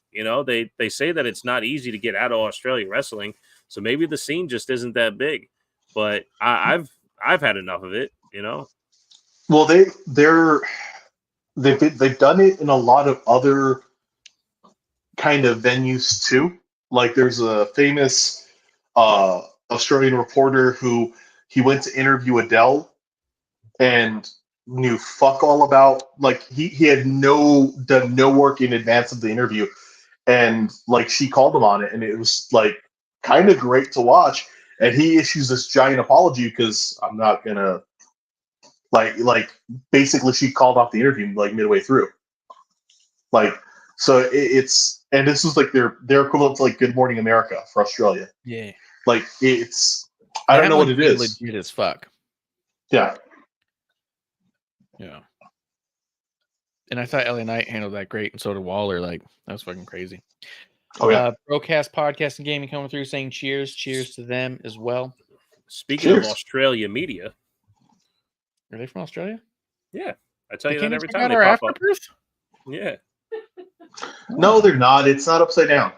They say that it's not easy to get out of Australia wrestling, so maybe the scene just isn't that big. But I've had enough of it, Well, they've done it in a lot of other kind of venues too. Like there's a famous Australian reporter who he went to interview Adele and knew fuck all about, like he had done no work in advance of the interview, and like she called him on it, and it was like kind of great to watch. And he issues this giant apology because I'm not gonna like basically she called off the interview like midway through. Like so it's and this was like their equivalent to like Good Morning America for Australia. Yeah. Like it's I don't That know what would it be is. legit as fuck. Yeah. Yeah. And I thought LA Knight handled that great, and so did Waller. Like, that was fucking crazy. Oh yeah. Broadcast, podcast, and gaming coming through saying cheers. Cheers to them as well. Speaking of Cheers. Australia media, Are they from Australia? yeah, I tell They you came that to every check time out they our pop up. AfterPerth? Yeah, No, they're not. It's not upside down.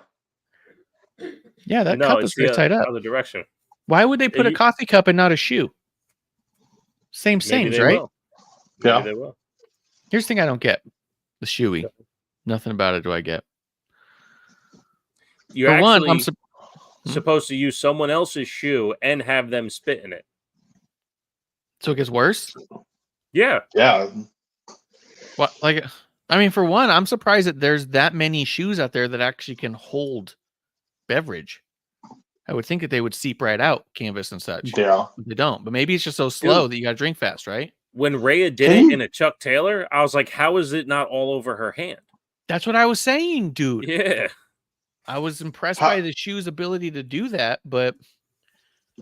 Yeah, that no, cup it's is very the tight up. other direction. Why would they put a coffee cup and not a shoe? Same Maybe sames, they right? will. Maybe Yeah. they will. Here's the thing I don't get. The shoey. Nothing about it do I get. You're For actually one, supposed to use someone else's shoe and have them spit in it. so it gets worse? Yeah. Yeah. What? Like, I mean, for one, I'm surprised that there's that many shoes out there that actually can hold beverage. I would think that they would seep right out, canvas and such. Yeah. But they don't. But maybe it's just so slow Dude. that you got to drink fast, right? When Rhea did Can it you- in a Chuck Taylor, I was like, how is it not all over her hand? That's what I was saying, dude. Yeah. I was impressed How- by the shoe's ability to do that, but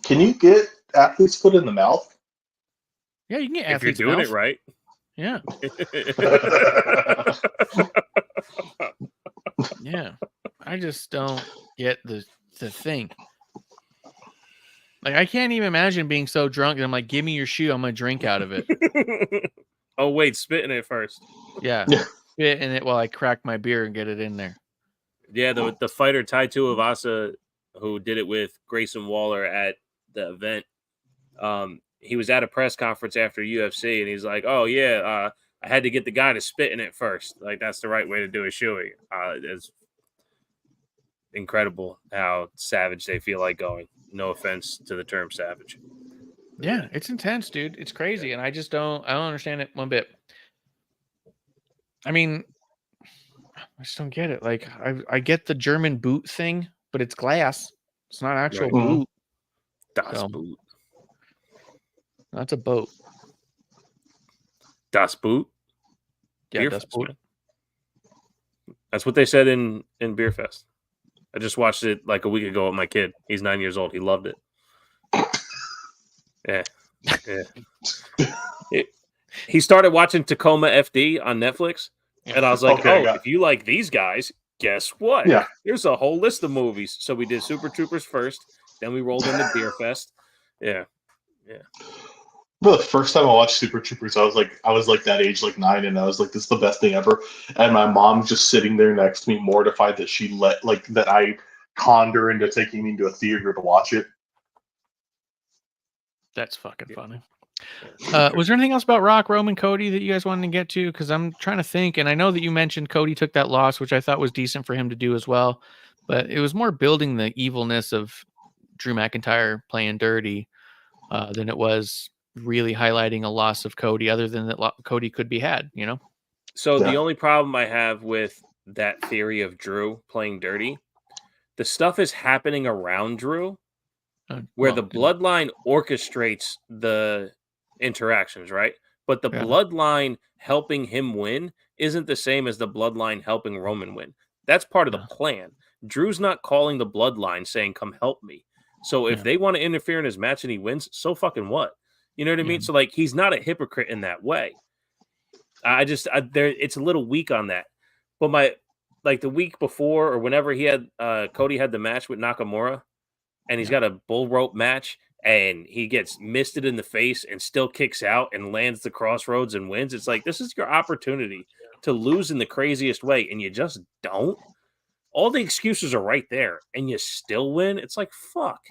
Can you get athlete's foot in the mouth? yeah, you can get If you're athlete's doing mouth. it right. Yeah, yeah. I just don't get the thing. Like, I can't even imagine being so drunk and I'm like, give me your shoe, I'm gonna drink out of it. Oh, wait, spit in it first. Yeah. Yeah. Spit in it while I crack my beer and get it in there. Yeah, the fighter Tai Tuivasa, who did it with Grayson Waller at the event, he was at a press conference after UFC, and he's like, "Oh yeah, I had to get the guy to spit in it first. Like that's the right way to do a shoey." It's incredible how savage they feel like going. No offense to the term savage. Yeah, it's intense, dude. It's crazy, and I don't understand it one bit. I mean, I just don't get it. Like, I get the German boot thing, but it's glass. It's not actual Right. boot. Das So- Boot. That's a boat. Das Boot. Yeah, Beer that's Fest, boot. man. That's what they said in Beer Fest. I just watched it like a week ago with my kid. He's 9 years old. He loved it. Yeah. He started watching Tacoma FD on Netflix, and I was like, Okay, I got it. if you like these guys, guess what? Yeah. There's a whole list of movies. So we did Super Troopers first, then we rolled into Beer Fest. Yeah. But the first time I watched Super Troopers, I was like that age, like 9, and I was like, this is the best thing ever. And my mom just sitting there next to me, mortified that that I conned her into taking me to a theater to watch it. That's fucking funny. Was there anything else about Rock, Roman, Cody that you guys wanted to get to? Because I'm trying to think, and I know that you mentioned Cody took that loss, which I thought was decent for him to do as well. But it was more building the evilness of Drew McIntyre playing dirty than it was really highlighting a loss of Cody, other than that Cody could be had, you know? So Yeah. the only problem I have with that theory of Drew playing dirty, the stuff is happening around Drew, where the bloodline orchestrates the interactions, right? But the Yeah. bloodline helping him win isn't the same as the bloodline helping Roman win. That's part of the plan. Drew's not calling the bloodline saying, come help me. So if Yeah. they want to interfere in his match and he wins, so fucking what? You know what I mean? Yeah. So like, he's not a hypocrite in that way. It's a little weak on that. But like the week before or whenever he had Cody had the match with Nakamura, and he's got a bull rope match, and he gets misted in the face and still kicks out and lands the crossroads and wins. It's like, this is your opportunity to lose in the craziest way, and you just don't. All the excuses are right there, and you still win. It's like, fuck.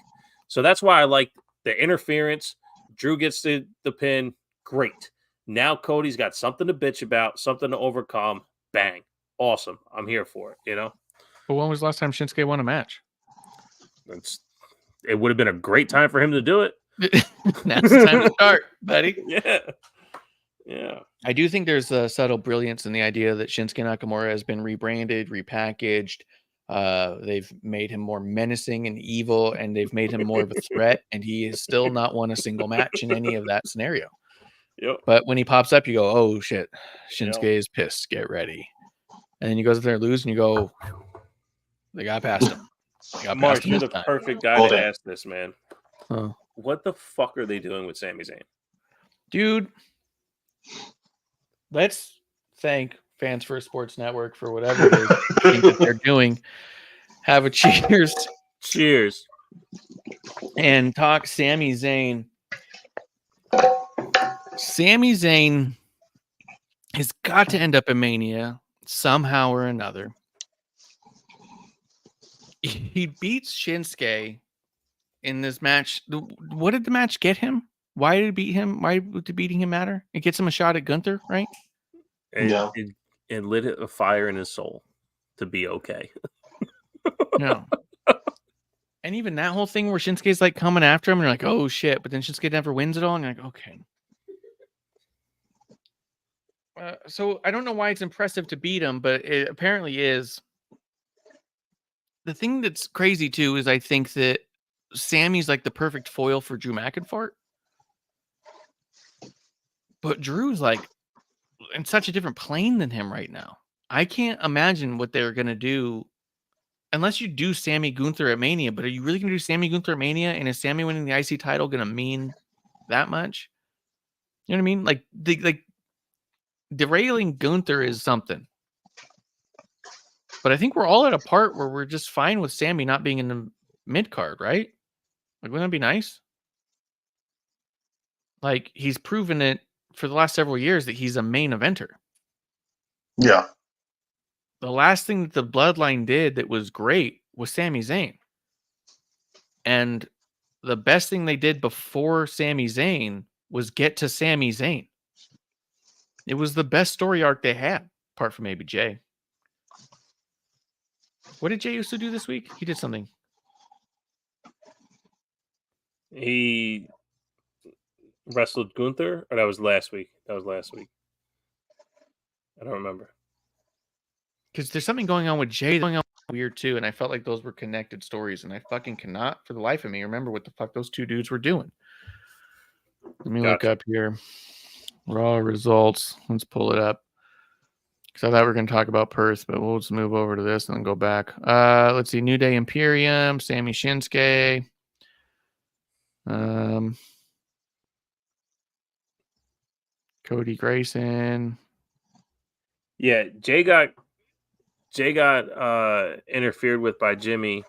So that's why I like the interference. Drew gets the pin. Great. Now Cody's got something to bitch about, something to overcome. Bang. Awesome. I'm here for it, you know? But when was the last time Shinsuke won a match? It would have been a great time for him to do it. Now's the time to start, buddy. Yeah. Yeah. I do think there's a subtle brilliance in the idea that Shinsuke Nakamura has been rebranded, repackaged. They've made him more menacing and evil, and they've made him more of a threat, and he has still not won a single match in any of that scenario. Yep. But when he pops up, you go, oh, shit. Shinsuke is pissed. Get ready. And then he goes up there and loses, and you go, they got past him. Mark, you're the perfect guy to ask this, man. Huh. What the fuck are they doing with Sami Zayn? Dude, let's thank Fans First Sports Network for whatever they think that they're doing. Have a cheers. Cheers. And talk Sami Zayn. Sami Zayn has got to end up in Mania somehow or another. He beats Shinsuke in this match. What did the match get him? Why did it beat him? Why did beating him matter? It gets him a shot at Gunther, right? It lit a fire in his soul to be okay. No. And even that whole thing where Shinsuke's like coming after him, and you're like, oh shit, but then Shinsuke never wins it all, and you're like, okay. So I don't know why it's impressive to beat him, but it apparently is. The thing that's crazy too is I think that Sammy's like the perfect foil for Drew McIntyre. But Drew's like in such a different plane than him right now. I can't imagine what they're going to do unless you do Sammy Gunther at Mania. But are you really going to do Sammy Gunther at Mania? And is Sammy winning the IC title going to mean that much? You know what I mean? Like derailing Gunther is something. But I think we're all at a part where we're just fine with Sammy not being in the mid card, right? Like, wouldn't that be nice? Like, he's proven it for the last several years that he's a main eventer. Yeah. The last thing that the Bloodline did that was great was Sami Zayn. And the best thing they did before Sami Zayn was get to Sami Zayn. It was the best story arc they had, apart from maybe Jay. What did Jay Uso do this week? He did something. He wrestled Gunther, or that was last week? That was last week. I don't remember. Because there's something going on with Jay going on weird too, and I felt like those were connected stories, and I fucking cannot, for the life of me, remember what the fuck those two dudes were doing. Let me look up here. Raw results. Let's pull it up. Because I thought we were going to talk about Perth, but we'll just move over to this and then go back. Let's see. New Day Imperium, Sammy Shinsuke. Cody Grayson. Yeah, Jay got interfered with by Jimmy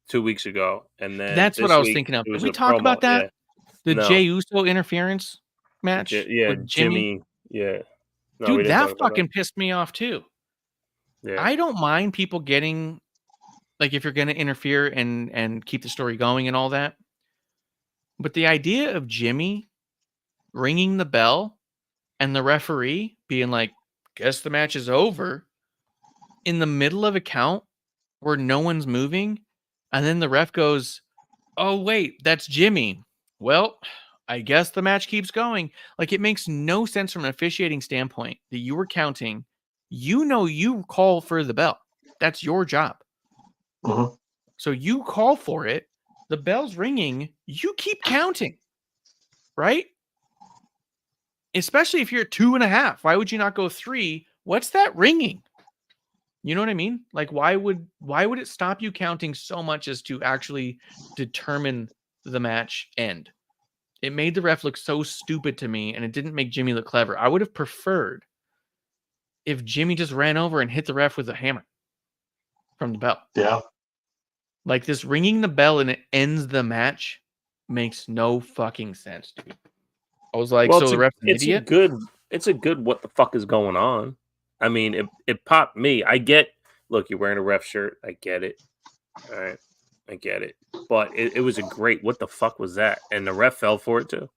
2 weeks ago, and then that's what I was thinking of. Did we talk about that? Yeah. The Jey Uso interference match? With Jimmy. Yeah. No, dude, that fucking pissed me off too. Yeah. I don't mind people getting, like, if you're going to interfere and keep the story going and all that. But the idea of Jimmy ringing the bell and the referee being like, guess the match is over, in the middle of a count where no one's moving, and then the ref goes, oh, wait, that's Jimmy. Well, I guess the match keeps going. Like, it makes no sense from an officiating standpoint that you were counting. You know, you call for the bell. That's your job. Uh-huh. So you call for it. The bell's ringing. You keep counting. Right? Especially if you're at 2.5. Why would you not go 3? What's that ringing? You know what I mean? Like, why would it stop you counting so much as to actually determine the match end? It made the ref look so stupid to me, and it didn't make Jimmy look clever. I would have preferred if Jimmy just ran over and hit the ref with a hammer from the bell. Yeah. Like this ringing the bell and it ends the match makes no fucking sense, dude. I was like, so the ref's an idiot? It's a good what the fuck is going on. I mean, it popped me. I get, look, you're wearing a ref shirt. I get it. All right. I get it. But it was a great, what the fuck was that? And the ref fell for it too.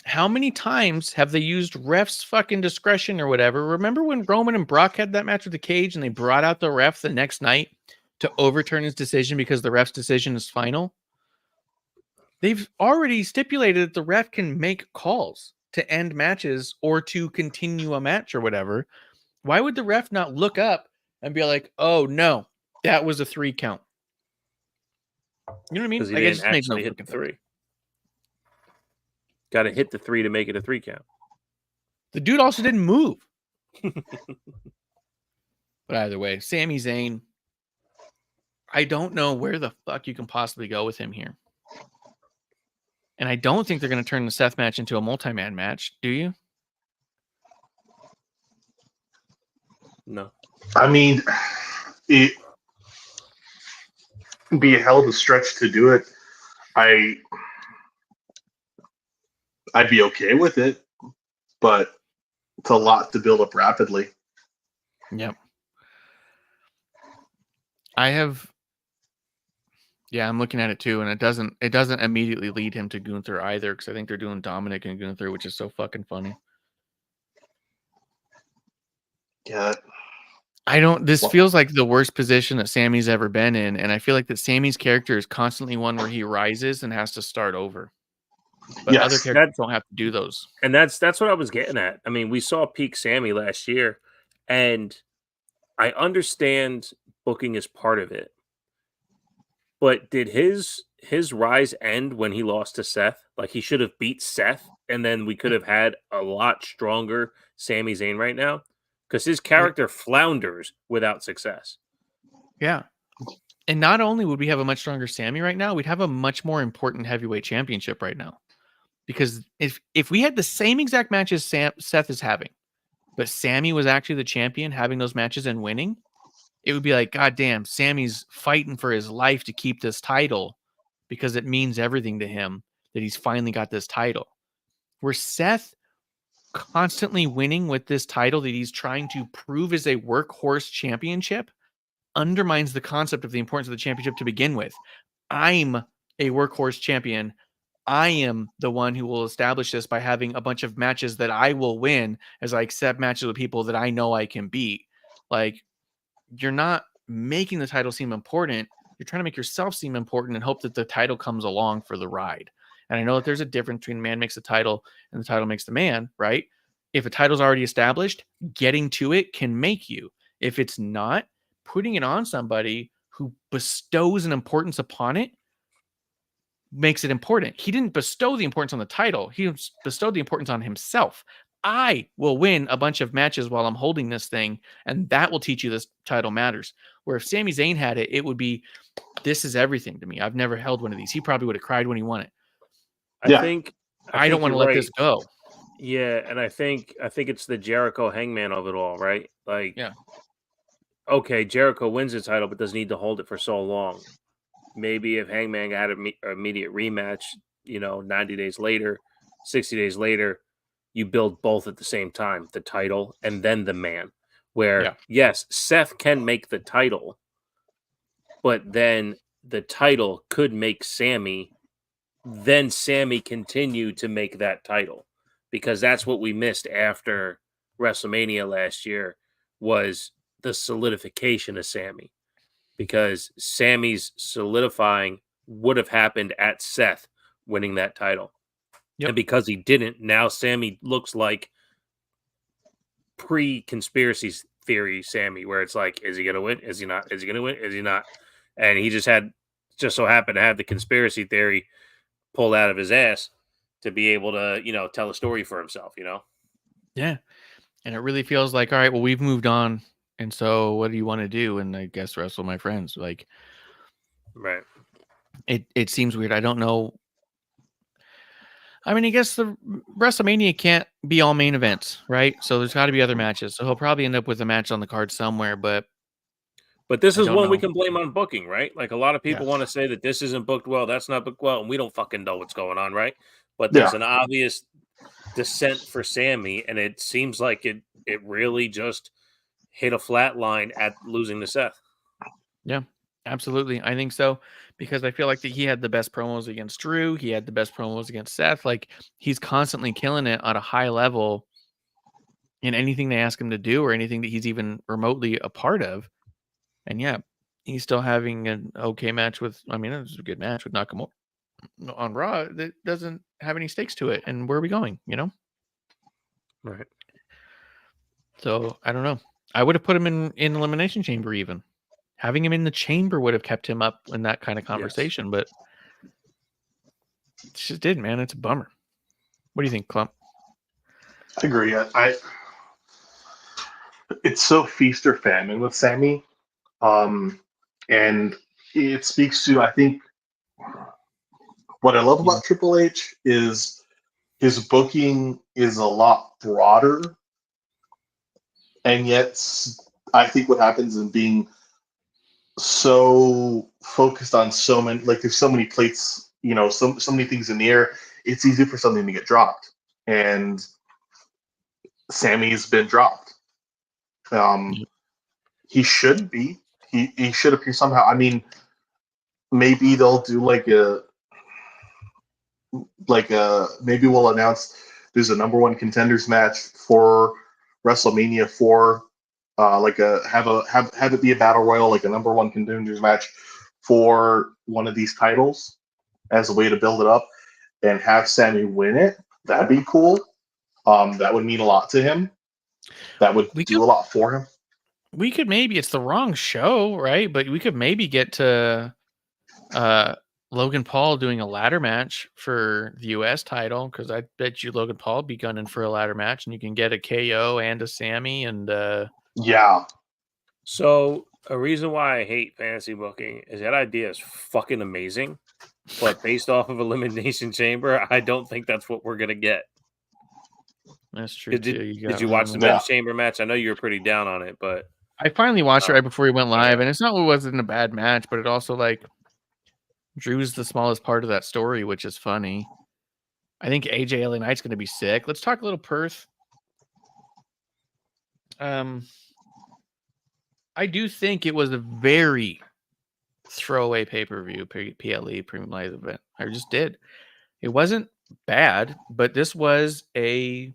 How many times have they used refs' fucking discretion or whatever? Remember when Roman and Brock had that match with the cage and they brought out the ref the next night to overturn his decision because the ref's decision is final? They've already stipulated that the ref can make calls to end matches or to continue a match or whatever. Why would the ref not look up and be like, oh no, that was a 3 count? You know what I mean? Because he Like, it didn't just makes no actually hit the fucking sense. 3. Got to hit the 3 to make it a 3 count. The dude also didn't move. But either way, Sami Zayn, I don't know where the fuck you can possibly go with him here. And I don't think they're going to turn the Seth match into a multi-man match. Do you? No. I mean, it be a hell of a stretch to do it. I'd be okay with it, but it's a lot to build up rapidly. Yep. I'm looking at it too, and it doesn't immediately lead him to Gunther either, because I think they're doing Dominic and Gunther, which is so fucking funny. Yeah. This feels like the worst position that Sammy's ever been in, and I feel like that Sammy's character is constantly one where he rises and has to start over. But other characters don't have to do those. And that's what I was getting at. I mean, we saw peak Sammy last year, and I understand booking is part of it. But did his rise end when he lost to Seth? Like, he should have beat Seth, and then we could have had a lot stronger Sami Zayn right now, because his character flounders without success. Yeah. And not only would we have a much stronger Sammy right now, we'd have a much more important heavyweight championship right now. Because if we had the same exact matches Seth is having, but Sammy was actually the champion having those matches and winning, it would be like, God damn, Sammy's fighting for his life to keep this title because it means everything to him that he's finally got this title. Where Seth constantly winning with this title that he's trying to prove is a workhorse championship undermines the concept of the importance of the championship to begin with. I'm a workhorse champion. I am the one who will establish this by having a bunch of matches that I will win as I accept matches with people that I know I can beat. Like, you're not making the title seem important. You're trying to make yourself seem important and hope that the title comes along for the ride. And I know that there's a difference between man makes the title and the title makes the man, right? If a title's already established, getting to it can make you. If it's not, putting it on somebody who bestows an importance upon it makes it important. He didn't bestow the importance on the title. He bestowed the importance on himself. I will win a bunch of matches while I'm holding this thing, and that will teach you this title matters. Where if Sami Zayn had it, it would be, this is everything to me. I've never held one of these. He probably would have cried when he won it. I think I don't want to let this go. Yeah, and I think it's the Jericho Hangman of it all, right? Like, yeah. Okay, Jericho wins the title, but doesn't need to hold it for so long. Maybe if Hangman had an immediate rematch, 90 days later, 60 days later, you build both at the same time, the title and then the man. Where, yes, Seth can make the title, but then the title could make Sammy, then Sammy continue to make that title. Because that's what we missed after WrestleMania last year, was the solidification of Sammy. Because Sammy's solidifying would have happened at Seth winning that title. Yep. And because he didn't, now Sammy looks like pre-conspiracy theory Sammy, where it's like, is he going to win? Is he not? Is he going to win? Is he not? And he just so happened to have the conspiracy theory pulled out of his ass to be able to, tell a story for himself, Yeah. And it really feels like, all right, well, we've moved on. And so what do you want to do? And I guess wrestle my friends. Like, right. It seems weird. I don't know. I mean, I guess the WrestleMania can't be all main events, right? So there's got to be other matches. So he'll probably end up with a match on the card somewhere, but this I is don't one we know. can blame on booking, right? Like a lot of people Yeah. want to say that this isn't booked well, that's not booked well, and we don't fucking know what's going on, right? But Yeah. there's an obvious descent for Sammy, and it seems like it really just hit a flat line at losing to Seth. Yeah, absolutely. I think so because I feel like that he had the best promos against Drew. He had the best promos against Seth. Like he's constantly killing it at a high level in anything they ask him to do or anything that he's even remotely a part of. And yeah, he's still having an okay match with, I mean, it was a good match with Nakamura on Raw that doesn't have any stakes to it. And where are we going, you know? Right. So I don't know. I would have put him in Elimination Chamber even. Having him in the chamber would have kept him up in that kind of conversation, but it just did, man. It's a bummer. What do you think, Clump? I agree. It's so feast or famine with Sammy, and it speaks to, I think, what I love about Triple H is his booking is a lot broader, and yet I think what happens in being so focused on so many, like there's so many plates, so many things in the air, it's easy for something to get dropped, and Sammy's been dropped. He should be. He should appear somehow. I mean, maybe they'll do maybe we'll announce there's a number one contenders match for WrestleMania 4. Have it be a battle royal, like a number one contenders match for one of these titles as a way to build it up, and have Sammy win it. That'd be cool. That would mean a lot to him. That would do a lot for him. We could maybe, it's the wrong show, right? But we could maybe get to Logan Paul doing a ladder match for the US title, because I bet you Logan Paul would be gunning for a ladder match, and you can get a KO and a Sammy, and yeah. So a reason why I hate fantasy booking is that idea is fucking amazing, but based off of Elimination Chamber, I don't think that's what we're gonna get. That's true. Did you watch the men's chamber match? I know you were pretty down on it, but I finally watched it right before he went live, and it's not, it wasn't a bad match, but it also, like, Drew's the smallest part of that story, which is funny. I think AJ LA Knight's going to be sick. Let's talk a little Perth. I do think it was a very throwaway pay-per-view, PLE, Premium Live event. I just did. It wasn't bad, but this was a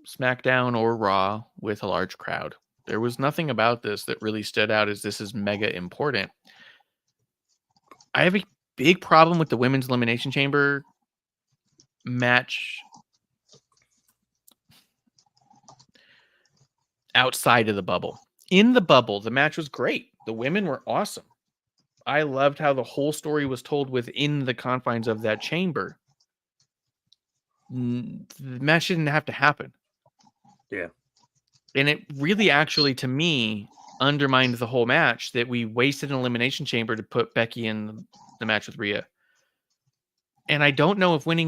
SmackDown or Raw with a large crowd. There was nothing about this that really stood out as this is mega important. I have a big problem with the Women's Elimination Chamber match outside of the bubble. In the bubble, the match was great. The women were awesome. I loved how the whole story was told within the confines of that chamber. The match didn't have to happen. Yeah. And it really actually, to me, undermined the whole match that we wasted an Elimination Chamber to put Becky in the match with Rhea. And I don't know if winning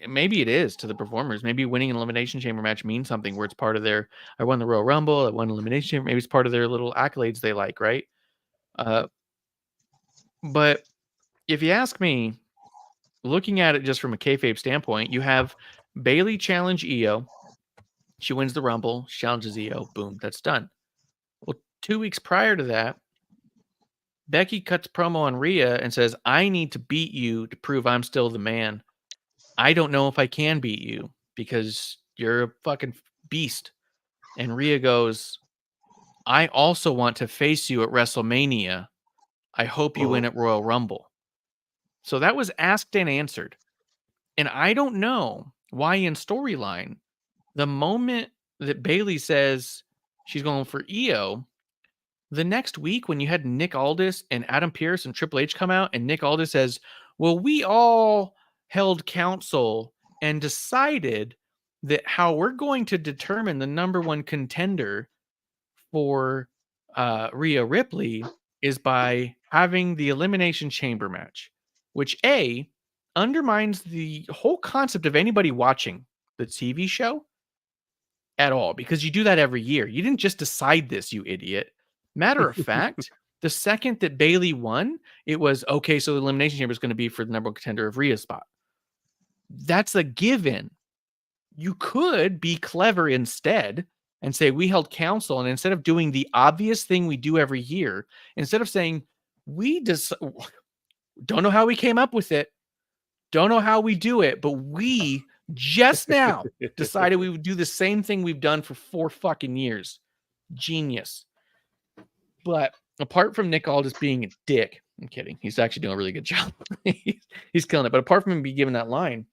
maybe it is to the performers. Maybe winning an Elimination Chamber match means something where it's part of their, I won the Royal Rumble, I won Elimination Chamber. Maybe it's part of their little accolades they like, right? But if you ask me, looking at it just from a kayfabe standpoint, you have Bayley challenge Io. She wins the Rumble, she challenges Io, boom, that's done. Well, 2 weeks prior to that, Becky cuts promo on Rhea and says, I need to beat you to prove I'm still the man. I don't know if I can beat you because you're a fucking beast. And Rhea goes, I also want to face you at WrestleMania. I hope you win at Royal Rumble. So that was asked and answered. And I don't know why in storyline, the moment that Bayley says she's going for Io, the next week when you had Nick Aldis and Adam Pearce and Triple H come out, and Nick Aldis says, well, we all held counsel and decided that how we're going to determine the number one contender for Rhea Ripley is by having the Elimination Chamber match, which A, undermines the whole concept of anybody watching the TV show at all, because you do that every year. You didn't just decide this, you idiot. Matter of fact, the second that Bailey won, it was okay. So the Elimination Chamber is going to be for the number one contender of Rhea's spot. That's a given. You could be clever instead and say, we held council, and instead of doing the obvious thing we do every year, instead of saying, we just don't know how we came up with it, don't know how we do it, but we just now decided we would do the same thing we've done for 4 fucking years. Genius. But apart from Nick Aldis being a dick, I'm kidding. He's actually doing a really good job. He's killing it. But apart from him being given that line,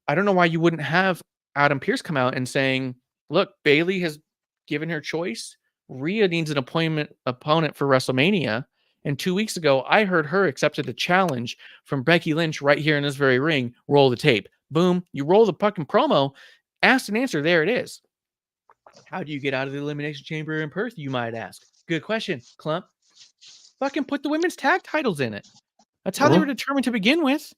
I don't know why you wouldn't have Adam Pearce come out and saying, look, Bailey has given her choice. Rhea needs an opponent for WrestleMania. And 2 weeks ago, I heard her accepted a challenge from Becky Lynch right here in this very ring. Roll the tape. Boom. You roll the fucking promo. Asked and answer. There it is. How do you get out of the Elimination Chamber in Perth, you might ask? Good question, Clump. Fucking put the women's tag titles in it. That's how they were determined to begin with.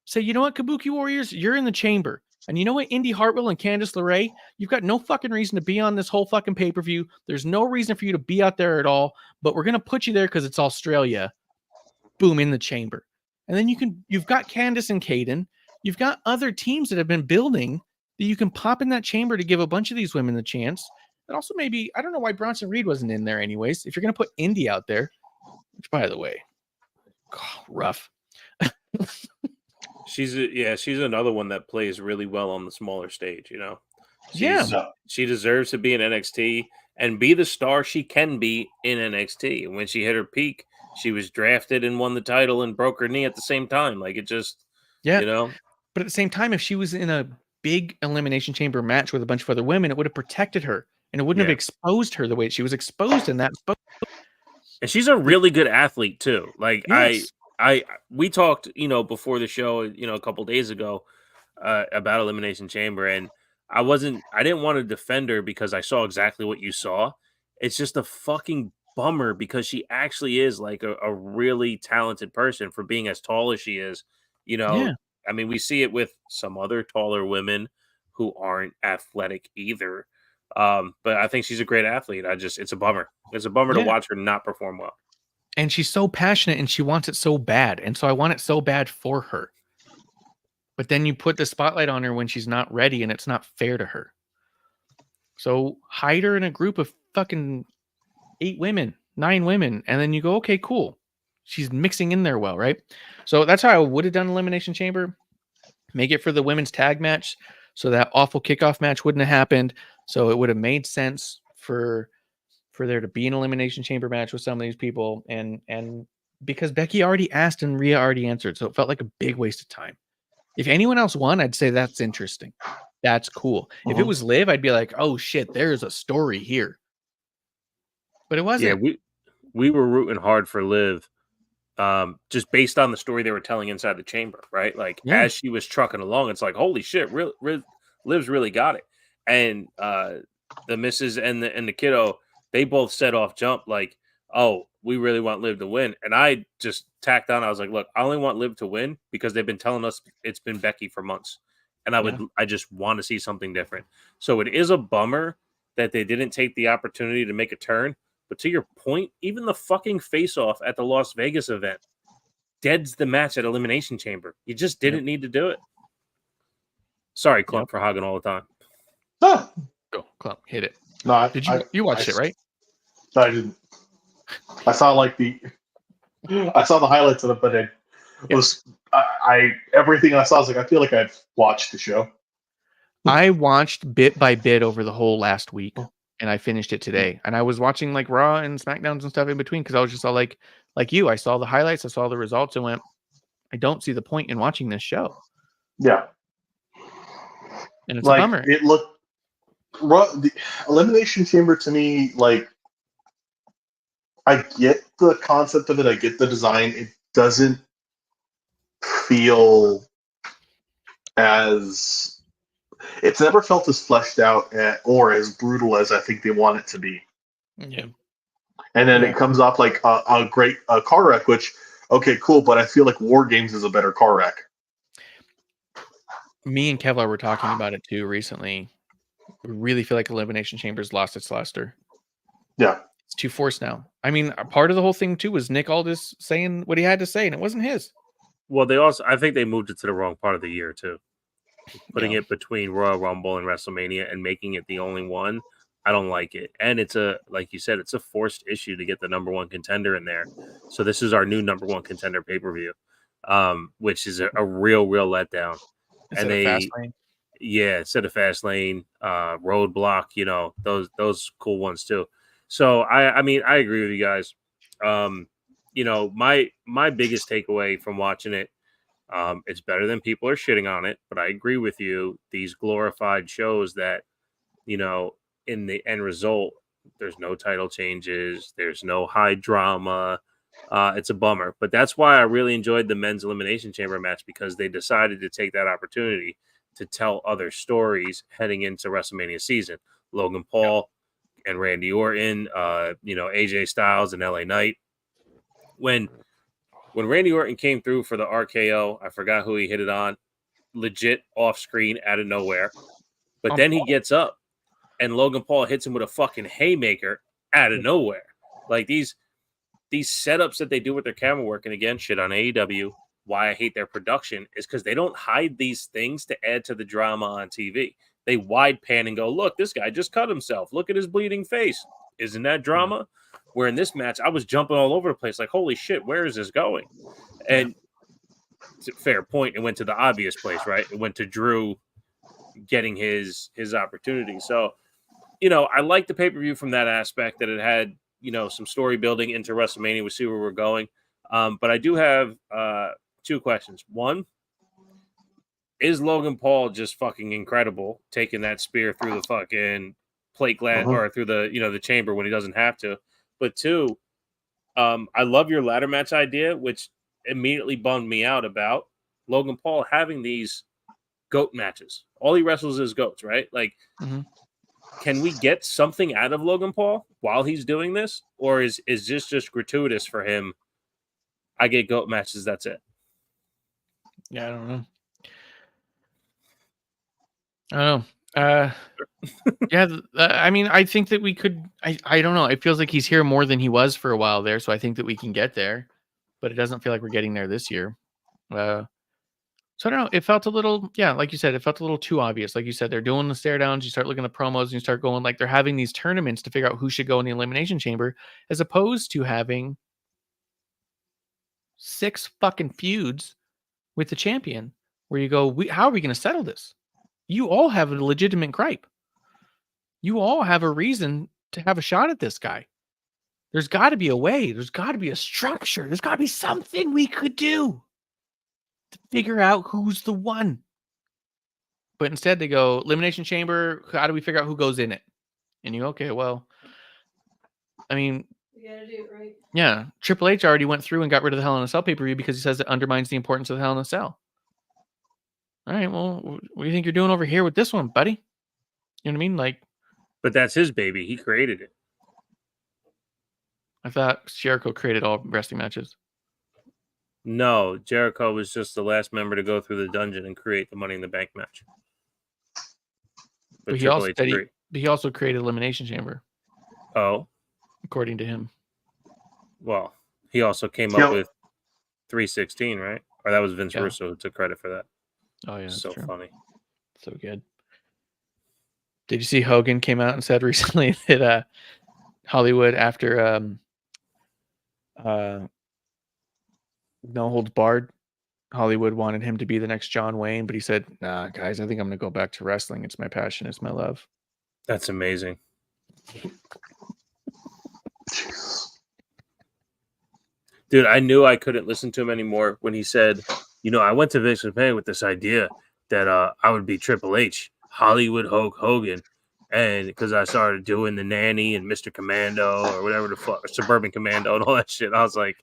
Say, you know what, Kabuki Warriors, you're in the chamber. And you know what, Indy Hartwell and Candice LeRae, you've got no fucking reason to be on this whole fucking pay-per-view. There's no reason for you to be out there at all, but we're going to put you there because it's Australia. Boom, in the chamber. And then you've got Candice and Caden. You've got other teams that have been building that you can pop in that chamber to give a bunch of these women the chance. And also maybe, I don't know why Bronson Reed wasn't in there anyways. If you're going to put Indy out there, which by the way, rough. She's another one that plays really well on the smaller stage, you know. She deserves to be in NXT and be the star she can be in NXT. And when she hit her peak, she was drafted and won the title and broke her knee at the same time. Like, it just, you know. But at the same time, if she was in a big Elimination Chamber match with a bunch of other women, it would have protected her and it wouldn't have exposed her the way she was exposed in that. And she's a really good athlete too. Like, yes. We talked, you know, before the show, you know, a couple days ago about Elimination Chamber, and I didn't want to defend her because I saw exactly what you saw. It's just a fucking bummer because she actually is like a really talented person for being as tall as she is. You know, Yeah. I mean, we see it with some other taller women who aren't athletic either. But I think she's a great athlete. It's a bummer. It's a bummer to watch her not perform well. And she's so passionate and she wants it so bad. And so I want it so bad for her. But then you put the spotlight on her when she's not ready and it's not fair to her. So hide her in a group of fucking 8 women, 9 women. And then you go, okay, cool. She's mixing in there well, right? So that's how I would have done Elimination Chamber. Make it for the women's tag match. So that awful kickoff match wouldn't have happened. So it would have made sense for there to be an Elimination Chamber match with some of these people. And because Becky already asked and Rhea already answered. So it felt like a big waste of time. If anyone else won, I'd say that's interesting. That's cool. If it was Liv, I'd be like, oh shit, there's a story here. But it wasn't. Yeah, we were rooting hard for Liv, just based on the story they were telling inside the chamber, right? Like, as she was trucking along, it's like, holy shit, Liv's really got it. And the missus and the kiddo, they both set off jump like, oh, we really want Liv to win. And I just tacked on. I was like, look, I only want Liv to win because they've been telling us it's been Becky for months. And I just want to see something different. So it is a bummer that they didn't take the opportunity to make a turn. But to your point, even the fucking face-off at the Las Vegas event deads the match at Elimination Chamber. You just didn't need to do it. Sorry, Clump, for hogging all the time. Go, Clump, hit it. No, you watched it, right? No, I didn't. I saw I saw the highlights of it, but it was everything I saw. I was like, I feel like I've watched the show. I watched bit by bit over the whole last week, and I finished it today. And I was watching like Raw and SmackDowns and stuff in between because I was just all like you. I saw the highlights, I saw the results, and went, I don't see the point in watching this show. Yeah, and it's a bummer. It looked the Elimination Chamber to me, like, I get the concept of it. I get the design. It doesn't feel as... It's never felt as fleshed out or as brutal as I think they want it to be. Yeah. And then it comes off like a great car wreck, which, okay, cool, but I feel like War Games is a better car wreck. Me and Kevlar were talking about it too recently. We really feel like Elimination Chamber's lost its luster. Yeah. It's too forced now. I mean, a part of the whole thing too was Nick Aldis saying what he had to say, and it wasn't his. Well, I think they moved it to the wrong part of the year too. Putting it between Royal Rumble and WrestleMania and making it the only one, I don't like it. And it's like you said, it's a forced issue to get the number one contender in there. So this is our new number one contender pay-per-view, which is a real letdown. Instead of Fastlane. Yeah, instead of Fastlane, Roadblock, those cool ones too. So I mean, I agree with you guys. My biggest takeaway from watching it, it's better than people are shitting on it, but I agree with you. These glorified shows that, in the end result, there's no title changes, there's no high drama. It's a bummer, but that's why I really enjoyed the men's elimination chamber match, because they decided to take that opportunity to tell other stories heading into WrestleMania season. Logan Paul and Randy Orton, AJ Styles and LA Knight. When Randy Orton came through for the RKO, I forgot who he hit it on, legit off screen out of nowhere. But then he gets up and Logan Paul hits him with a fucking haymaker out of nowhere. Like these setups that they do with their camera work, and again, shit on AEW, why I hate their production is because they don't hide these things to add to the drama on TV. They wide pan and go, look, this guy just cut himself. Look at his bleeding face. Isn't that drama? Where in this match, I was jumping all over the place like, holy shit, where is this going? And it's a fair point. It went to the obvious place, right? It went to Drew getting his opportunity. So, I like the pay-per-view from that aspect, that it had, some story building into WrestleMania. We see where we're going. But I do have two questions. One, is Logan Paul just fucking incredible taking that spear through the fucking plate glass or through the, the chamber when he doesn't have to? But two, I love your ladder match idea, which immediately bummed me out about Logan Paul having these goat matches. All he wrestles is goats, right? Like, can we get something out of Logan Paul while he's doing this? Or is this just gratuitous for him? I get goat matches, that's it. Yeah, I don't know. I mean, I think that we could. I don't know. It feels like he's here more than he was for a while there, so I think that we can get there, but it doesn't feel like we're getting there this year. So I don't know. It felt a little, like you said, it felt a little too obvious. Like you said, they're doing the stare downs. You start looking at the promos and you start going like they're having these tournaments to figure out who should go in the elimination chamber, as opposed to having 6 fucking feuds with the champion, where you go, how are we going to settle this? You all have a legitimate gripe. You all have a reason to have a shot at this guy. There's got to be a way. There's got to be a structure. There's got to be something we could do to figure out who's the one. But instead they go, elimination chamber, how do we figure out who goes in it? And you, okay, well, I mean, you gotta do it right. Yeah, Triple H already went through and got rid of the Hell in a Cell pay-per-view because he says it undermines the importance of the Hell in a Cell. All right, well, what do you think you're doing over here with this one, buddy? You know what I mean? Like, but that's his baby. He created it. I thought Jericho created all wrestling matches. No, Jericho was just the last member to go through the dungeon and create the Money in the Bank match. But he also created Elimination Chamber. Oh. According to him. Well, he also came up with 316, right? Or that was Vince Russo who took credit for that. Oh, yeah. So true. Funny. So good. Did you see Hogan came out and said recently that Hollywood, after No Holds Barred, Hollywood wanted him to be the next John Wayne, but he said, nah, guys, I think I'm going to go back to wrestling. It's my passion. It's my love. That's amazing. Dude, I knew I couldn't listen to him anymore when he said, I went to Vince McMahon with this idea that I would be Triple H, Hollywood Hulk Hogan, and because I started doing the Nanny and Mr. Commando or whatever the fuck, Suburban Commando and all that shit. I was like,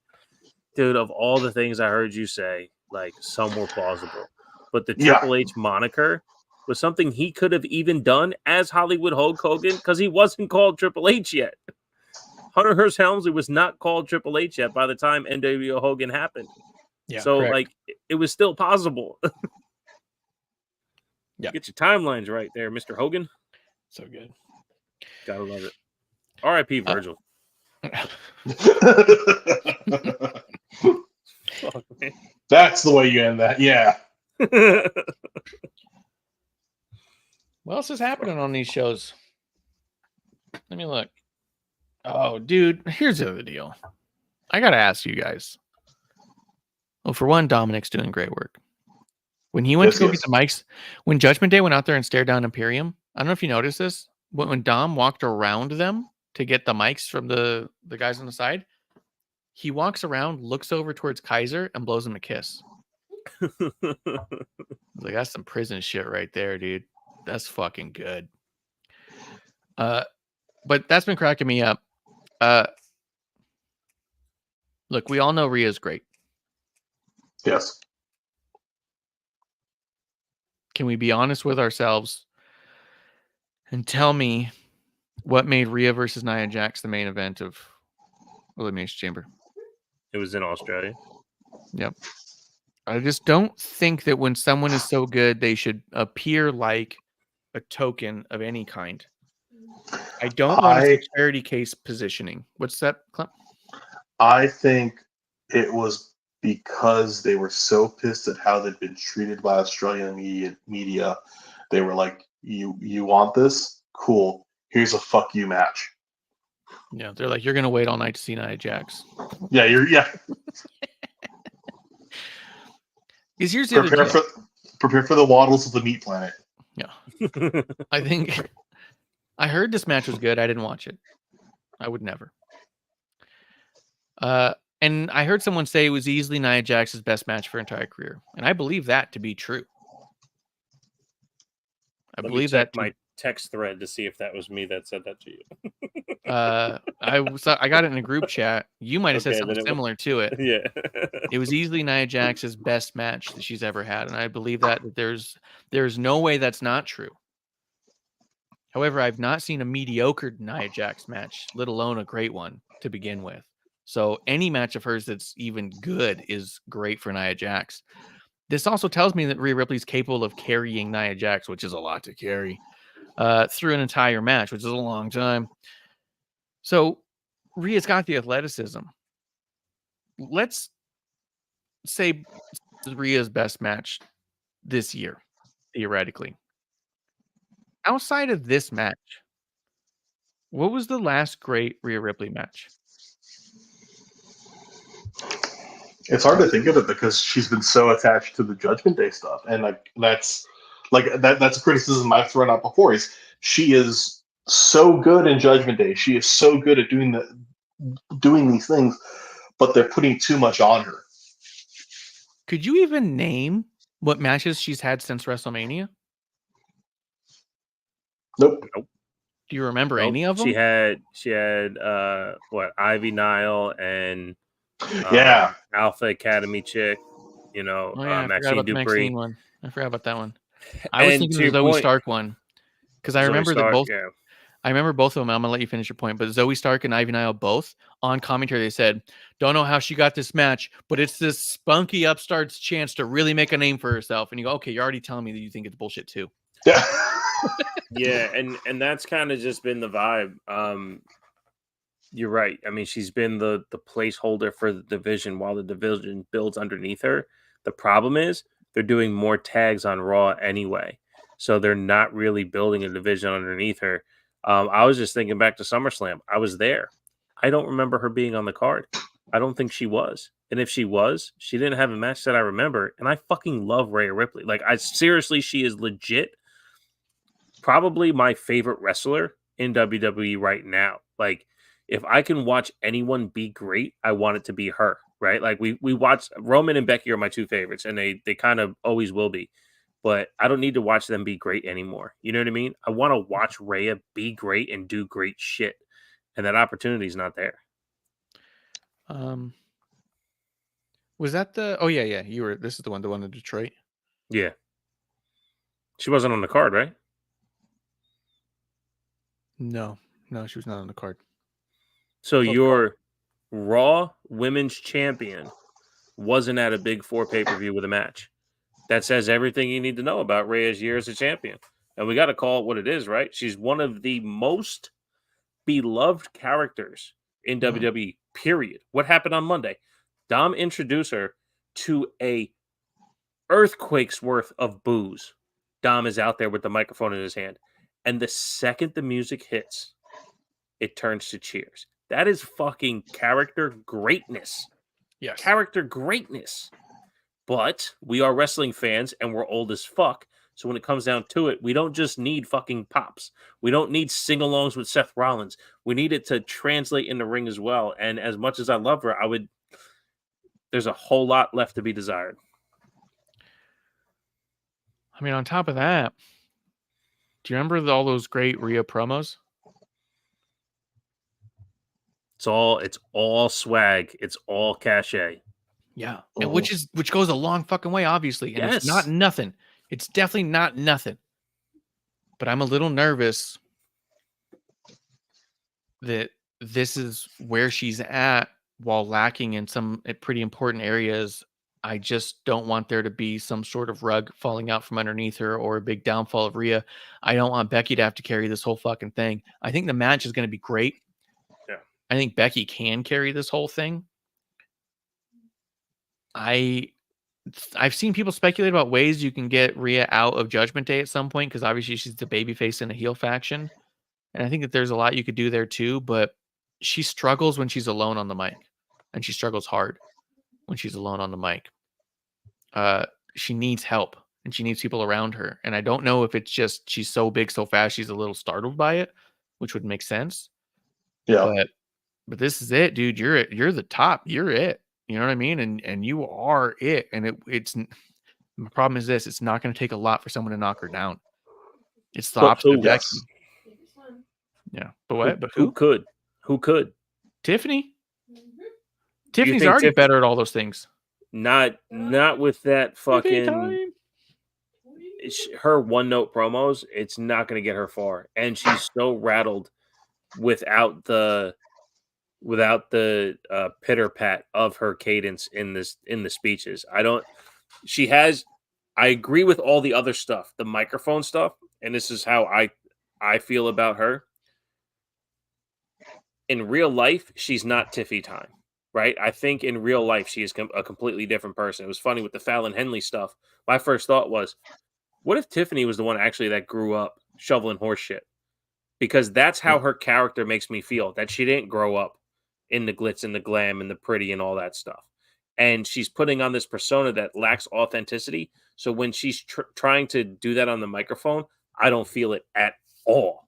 dude, of all the things I heard you say, like, some were plausible. But the Triple H moniker was something he could have even done as Hollywood Hulk Hogan because he wasn't called Triple H yet. Hunter Hearst Helmsley was not called Triple H yet by the time NWO Hogan happened. Yeah, so, correct. Like, it was still possible. Yeah. Get your timelines right there, Mr. Hogan. So good. Gotta love it. R.I.P. Virgil. Fuck, man. That's the way you end that. Yeah. What else is happening on these shows? Let me look. Oh, dude, here's the other deal. I gotta ask you guys. Well, for one, Dominic's doing great work. When he went to go get the mics, when Judgment Day went out there and stared down Imperium, I don't know if you noticed this. When Dom walked around them to get the mics from the guys on the side, he walks around, looks over towards Kaiser, and blows him a kiss. Like, that's some prison shit right there, dude. That's fucking good. But that's been cracking me up. Look, we all know Rhea's great. Yes. Can we be honest with ourselves and tell me what made Rhea versus Nia Jax the main event of Elimination Chamber? It was in Australia. Yep. I just don't think that when someone is so good, they should appear like a token of any kind. I don't want to see charity case positioning. What's that, Clint? I think it was because they were so pissed at how they'd been treated by Australian media. They were like, you want this? Cool. Here's a fuck you match. Yeah, they're like, you're going to wait all night to see Nia Jax. Yeah, yeah. Because here's the other deal. Prepare for the waddles of the meat planet. Yeah. I heard this match was good. I didn't watch it. I would never. And I heard someone say it was easily Nia Jax's best match for her entire career. And I believe that to be true. I believe that. My text thread to see if that was me that said that to you. I got it in a group chat. You might have said something similar to it. Yeah. It was easily Nia Jax's best match that she's ever had. And I believe that there's no way that's not true. However, I've not seen a mediocre Nia Jax match, let alone a great one to begin with. So any match of hers that's even good is great for Nia Jax. This also tells me that Rhea Ripley's capable of carrying Nia Jax, which is a lot to carry, through an entire match, which is a long time. So Rhea's got the athleticism. Let's say Rhea's best match this year, theoretically. Outside of this match, what was the last great Rhea Ripley match? It's hard to think of it because she's been so attached to the Judgment Day stuff, and that's a criticism I've thrown out before. Is she is so good in Judgment Day? She is so good at doing these things, but they're putting too much on her. Could you even name what matches she's had since WrestleMania? Nope. Do you remember any of them? She had Ivy Nile and Alpha Academy chick, Maxine Dupree. I forgot about that one. I was thinking of the Zoe Stark one because I remember both. Yeah. I remember both of them. I'm gonna let you finish your point, but Zoe Stark and Ivy Nile both on commentary. They said, "Don't know how she got this match, but it's this spunky upstart's chance to really make a name for herself." And you go, "Okay, you're already telling me that you think it's bullshit too." Yeah. Yeah, and that's kind of just been the vibe. You're right. I mean, she's been the placeholder for the division while the division builds underneath her. The problem is they're doing more tags on Raw anyway, so they're not really building a division underneath her. I was just thinking back to SummerSlam. I was there. I don't remember her being on the card. I don't think she was. And if she was, she didn't have a match that I remember. And I fucking love Rhea Ripley. Like, she is legit probably my favorite wrestler in WWE right now. Like, if I can watch anyone be great, I want it to be her, right? Like, we watch Roman and Becky are my two favorites, and they kind of always will be. But I don't need to watch them be great anymore. You know what I mean? I want to watch Rhea be great and do great shit. And that opportunity is not there. Was that the... Oh, yeah. This is the one in Detroit? Yeah. She wasn't on the card, right? No, she was not on the card. So your Raw Women's Champion wasn't at a Big Four pay-per-view with a match. That says everything you need to know about Rhea's year as a champion. And we got to call it what it is, right? She's one of the most beloved characters in WWE, period. What happened on Monday? Dom introduced her to a earthquake's worth of booze. Dom is out there with the microphone in his hand. And the second the music hits, it turns to cheers. That is fucking character greatness. Yes. Character greatness. But we are wrestling fans and we're old as fuck. So when it comes down to it, we don't just need fucking pops. We don't need sing-alongs with Seth Rollins. We need it to translate in the ring as well. And as much as I love her, there's a whole lot left to be desired. I mean, on top of that, do you remember all those great Rhea promos? It's all swag. It's all cachet. Yeah. And which goes a long fucking way, obviously. And it's not nothing. It's definitely not nothing. But I'm a little nervous that this is where she's at while lacking in some pretty important areas. I just don't want there to be some sort of rug falling out from underneath her or a big downfall of Rhea. I don't want Becky to have to carry this whole fucking thing. I think the match is going to be great. Yeah. I think Becky can carry this whole thing. I've seen people speculate about ways you can get Rhea out of Judgment Day at some point, because obviously she's the babyface in a heel faction. And I think that there's a lot you could do there too, but she struggles when she's alone on the mic. And she struggles hard when she's alone on the mic. She needs help and she needs people around her. And I don't know if it's just she's so big so fast she's a little startled by it, which would make sense. Yeah. But this is it, dude. You're the top. You're it. You know what I mean? And you are it. And it's the problem is this: it's not going to take a lot for someone to knock her down. It's the opposite of Becky. Yeah, but what? But who could? Who could? Tiffany. Tiffany's already better at all those things. Not with that fucking her one note promos. It's not going to get her far, and she's so rattled without the pitter pat of her cadence in the speeches. I agree with all the other stuff, the microphone stuff, and this is how I feel about her. In real life, she's not Tiffy time, right? I think in real life, she is a completely different person. It was funny with the Fallon Henley stuff. My first thought was, what if Tiffany was the one actually that grew up shoveling horse shit? Because that's how her character makes me feel, that she didn't grow up in the glitz and the glam and the pretty and all that stuff. And she's putting on this persona that lacks authenticity. So when she's trying to do that on the microphone, I don't feel it at all.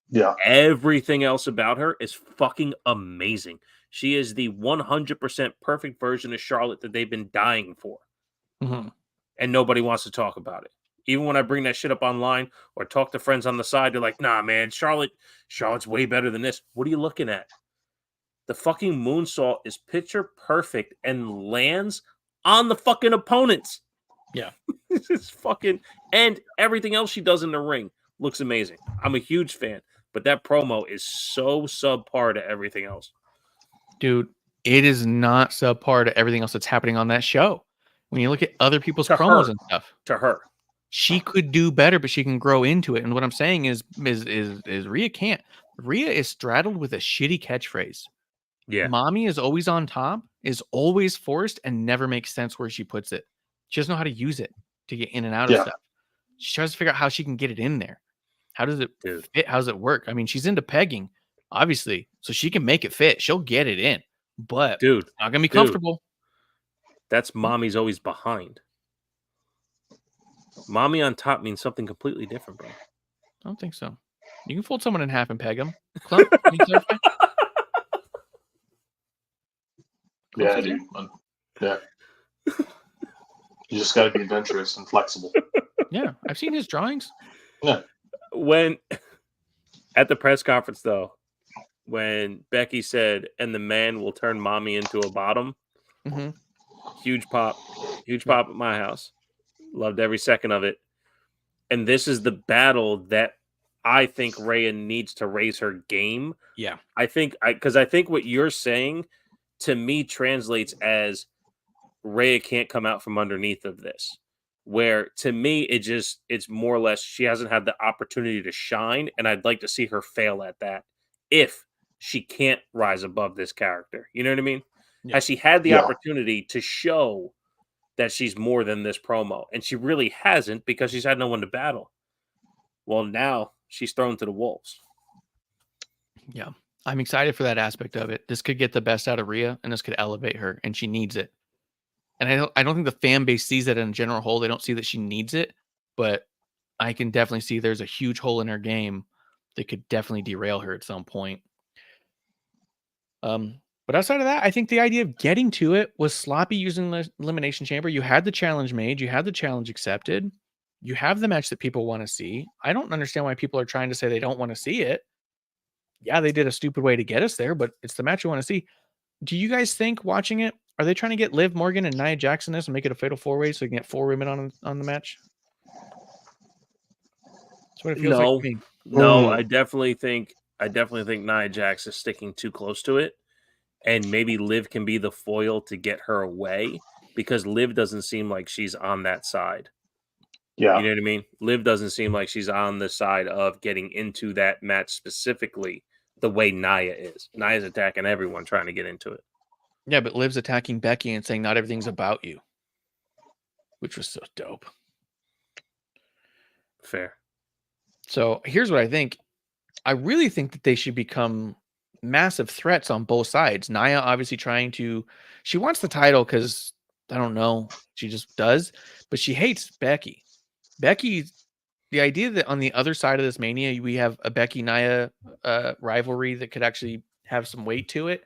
Yeah. Everything else about her is fucking amazing. She is the 100% perfect version of Charlotte that they've been dying for. Mm-hmm. And nobody wants to talk about it. Even when I bring that shit up online or talk to friends on the side, they're like, nah, man, Charlotte's way better than this. What are you looking at? The fucking moonsault is picture perfect and lands on the fucking opponents. Yeah. It's fucking, and everything else she does in the ring looks amazing. I'm a huge fan, but that promo is so subpar to everything else. Dude, it is not subpar to everything else that's happening on that show. When you look at other people's promos and stuff. To her. She could do better, but she can grow into it. And what I'm saying is Rhea can't. Rhea is straddled with a shitty catchphrase. Yeah. Mommy is always on top, is always forced, and never makes sense where she puts it. She doesn't know how to use it to get in and out of stuff. She tries to figure out how she can get it in there. How does it fit? How does it work? I mean, she's into pegging, obviously, so she can make it fit. She'll get it in, but it's not gonna be comfortable. That's mommy's always behind. Mommy on top means something completely different, bro. I don't think so. You can fold someone in half and peg them. Clump, can you clarify? Yeah, dude. Yeah. You just got to be adventurous and flexible. Yeah, I've seen his drawings. Yeah. When at the press conference, though, when Becky said, "And the man will turn mommy into a bottom," huge pop at my house. Loved every second of it. And this is the battle that I think Rhea needs to raise her game. Yeah, I think what you're saying to me translates as Rhea can't come out from underneath of this. where to me it's more or less she hasn't had the opportunity to shine, and I'd like to see her fail at that if she can't rise above this character. You know what I mean? Yeah. Has she had the Yeah. opportunity to show that she's more than this promo? And she really hasn't, because she's had no one to battle. Well, now she's thrown to the wolves. Yeah. I'm excited for that aspect of it. This could get the best out of Rhea, and this could elevate her, and she needs it. And I don't think the fan base sees that in general whole. They don't see that she needs it, but I can definitely see there's a huge hole in her game that could definitely derail her at some point. But outside of that, I think the idea of getting to it was sloppy using the Elimination Chamber. You had the challenge made, you had the challenge accepted, you have the match that people want to see. I don't understand why people are trying to say they don't want to see it. Yeah, they did a stupid way to get us there, but it's the match you want to see. Do you guys think watching it, are they trying to get Liv Morgan and Nia Jax in this and make it a fatal 4-way so you can get 4 women on the match? That's what it feels like to me. No, I definitely think Nia Jax is sticking too close to it, and maybe Liv can be the foil to get her away, because Liv doesn't seem like she's on that side. Yeah. You know what I mean? Liv doesn't seem like she's on the side of getting into that match specifically the way Nia is. Nia's attacking everyone trying to get into it. Yeah, but Liv's attacking Becky and saying not everything's about you, which was so dope. Fair. So here's what I think. I really think that they should become massive threats on both sides. Nia obviously she wants the title because, I don't know, she just does, but she hates Becky. Becky, the idea that on the other side of this Mania, we have a Becky-Nia rivalry that could actually have some weight to it,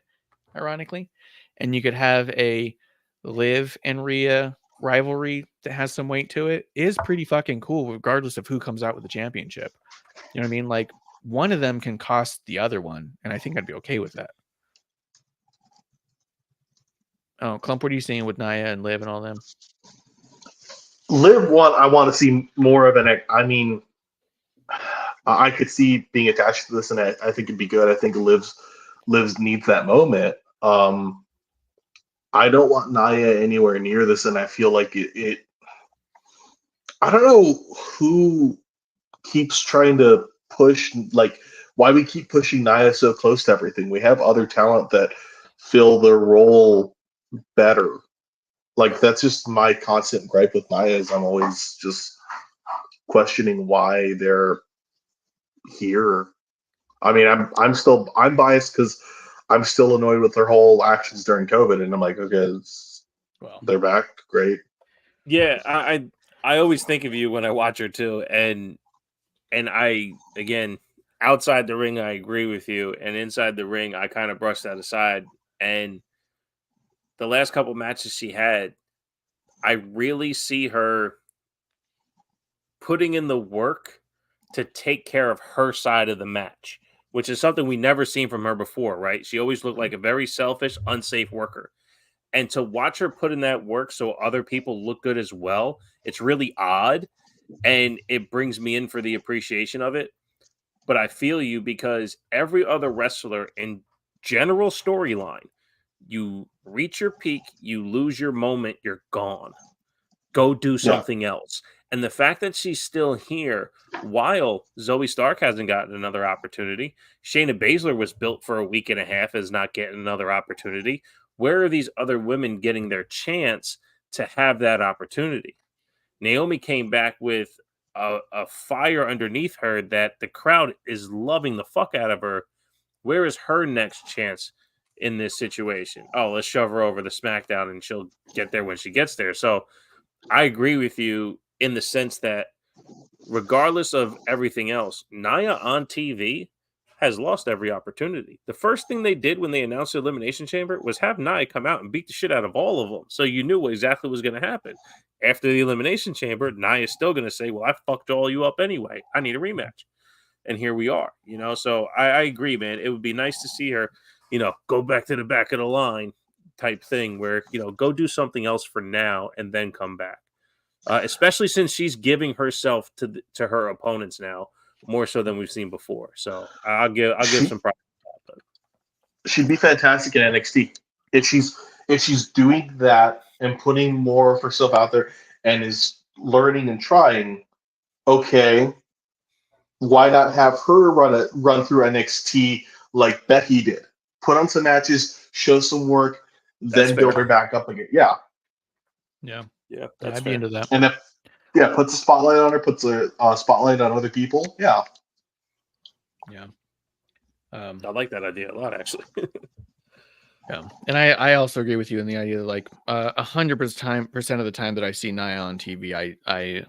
ironically. And you could have a Liv and Rhea rivalry that has some weight to it, is pretty fucking cool, regardless of who comes out with the championship. You know what I mean? Like, one of them can cost the other one, and I think I'd be okay with that. Oh, Clump, what are you seeing with Nia and Liv and all them? Liv one, I want to see more of an. I mean, I could see being attached to this, and I think it'd be good. I think Liv's needs that moment. I don't want Nia anywhere near this, and I feel like it. I don't know who keeps trying to push, like, why we keep pushing Nia so close to everything. We have other talent that fill their role better. Like, that's just my constant gripe with Nia, is I'm always just questioning why they're here. I mean, I'm biased because I'm still annoyed with their whole actions during COVID, and I'm like, okay, they're back, great. Yeah, I always think of you when I watch her too, and I, again, outside the ring I agree with you, and inside the ring I kind of brush that aside. And the last couple matches she had, I really see her putting in the work to take care of her side of the match, which is something we never seen from her before, right? She always looked like a very selfish, unsafe worker. And to watch her put in that work so other people look good as well, it's really odd. And it brings me in for the appreciation of it. But I feel you, because every other wrestler in general storyline, you reach your peak, you lose your moment, you're gone. Go do something else. And the fact that she's still here while Zoe Stark hasn't gotten another opportunity, Shayna Baszler was built for a week and a half as not getting another opportunity. Where are these other women getting their chance to have that opportunity? Naomi came back with a fire underneath her that the crowd is loving the fuck out of her. Where is her next chance in this situation? Oh, let's shove her over the SmackDown and she'll get there when she gets there. So I agree with you in the sense that regardless of everything else, Nia on TV has lost every opportunity. The first thing they did when they announced the Elimination Chamber was have Nia come out and beat the shit out of all of them. So you knew exactly what was going to happen. After the Elimination Chamber, Nia is still going to say, well, I fucked all you up anyway. I need a rematch. And here we are, you know? So I agree, man. It would be nice to see her, you know, go back to the back of the line type thing where, you know, go do something else for now and then come back. Especially since she's giving herself to her opponents now, more so than we've seen before. So I'll give some props to that. She'd be fantastic in NXT if she's doing that and putting more of herself out there and is learning and trying, okay, why not have her run through NXT like Becky did? Put on some matches, show some work, then build her back up again. Yeah. Yeah. Yeah, I'd be into that. And if puts a spotlight on her, puts a spotlight on other people. Yeah. Yeah. I like that idea a lot, actually. Yeah, and I also agree with you in the idea that like 100% of the time that I see Nia on TV, I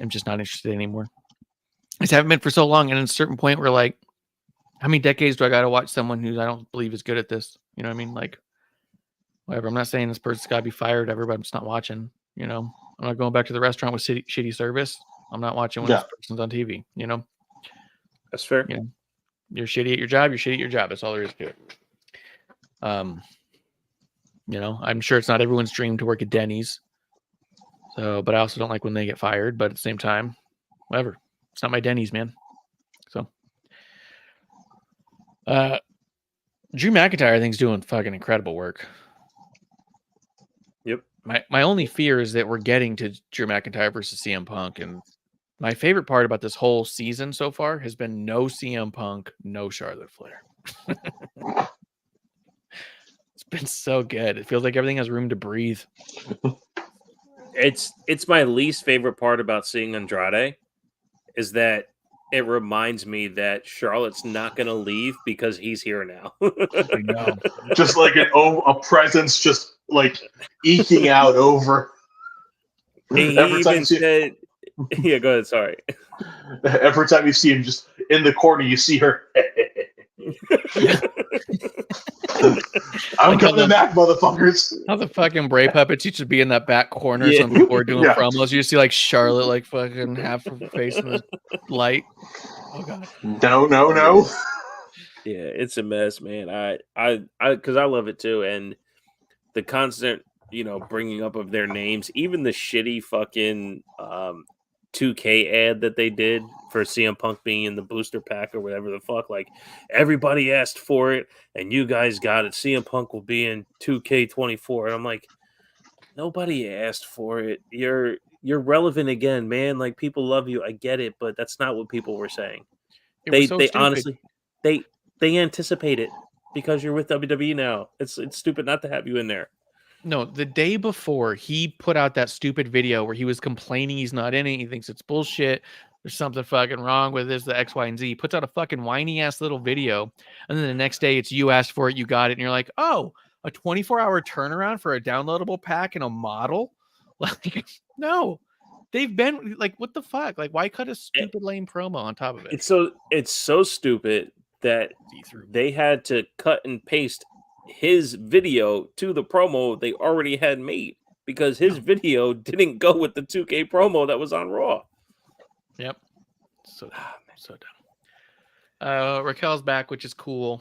am just not interested anymore. I just haven't been for so long, and at a certain point, we're like, how many decades do I got to watch someone who I don't believe is good at this? You know what I mean? Like, whatever. I'm not saying this person's got to be fired ever, but I'm just not watching. You know, I'm not going back to the restaurant with shitty service. I'm not watching when this person's on TV. You know, that's fair. You know, you're shitty at your job. You're shitty at your job. That's all there is to it. You know, I'm sure it's not everyone's dream to work at Denny's. So, but I also don't like when they get fired. But at the same time, whatever. It's not my Denny's, man. So, Drew McIntyre, I think, is doing fucking incredible work. Yep. My only fear is that we're getting to Drew McIntyre versus CM Punk, and my favorite part about this whole season so far has been no CM Punk, no Charlotte Flair. It's been so good. It feels like everything has room to breathe. It's my least favorite part about seeing Andrade is that it reminds me that Charlotte's not going to leave because he's here now. I know. Just like a presence just like eking out over. He even said, yeah, go ahead, sorry. Every time you see him just in the corner, you see her. I'm coming back, motherfuckers. How the fucking Bray puppets used to be in that back corner so people were doing promos. You see like Charlotte like fucking half her face in the light. Oh god. No. Yeah, it's a mess, man. I because I love it too, and the constant, bringing up of their names, even the shitty fucking 2K ad that they did for CM Punk being in the booster pack or whatever the fuck. Like, everybody asked for it, and you guys got it. CM Punk will be in 2K24, and I'm like, nobody asked for it. You're relevant again, man. Like, people love you. I get it, but that's not what people were saying. They honestly, they anticipate it because you're with WWE now. It's stupid not to have you in there. No, the day before he put out that stupid video where he was complaining he's not in it. He thinks it's bullshit. There's something fucking wrong with this, the X, Y, and Z. He puts out a fucking whiny ass little video. And then the next day it's you asked for it, you got it. And you're like, oh, a 24-hour turnaround for a downloadable pack and a model? Like, no. They've been like, what the fuck? Like, why cut a stupid lame promo on top of it? It's so stupid that they had to cut and paste his video to the promo they already had made because his video didn't go with the 2K promo that was on Raw. Yep. So dumb. Raquel's back, which is cool.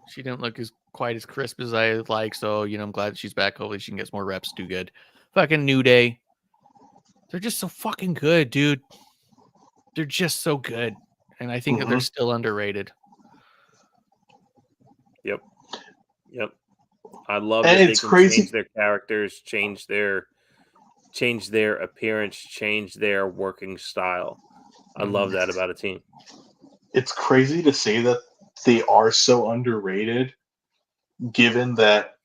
She didn't look quite as crisp as I like, so I'm glad that she's back. Hopefully she can get some more reps, do good. Fucking New Day. They're just so fucking good, dude. They're just so good. And I think that they're still underrated. Yep. I love that they can change their characters, change their appearance, change their working style. I love that about a team. It's crazy to say that they are so underrated, given that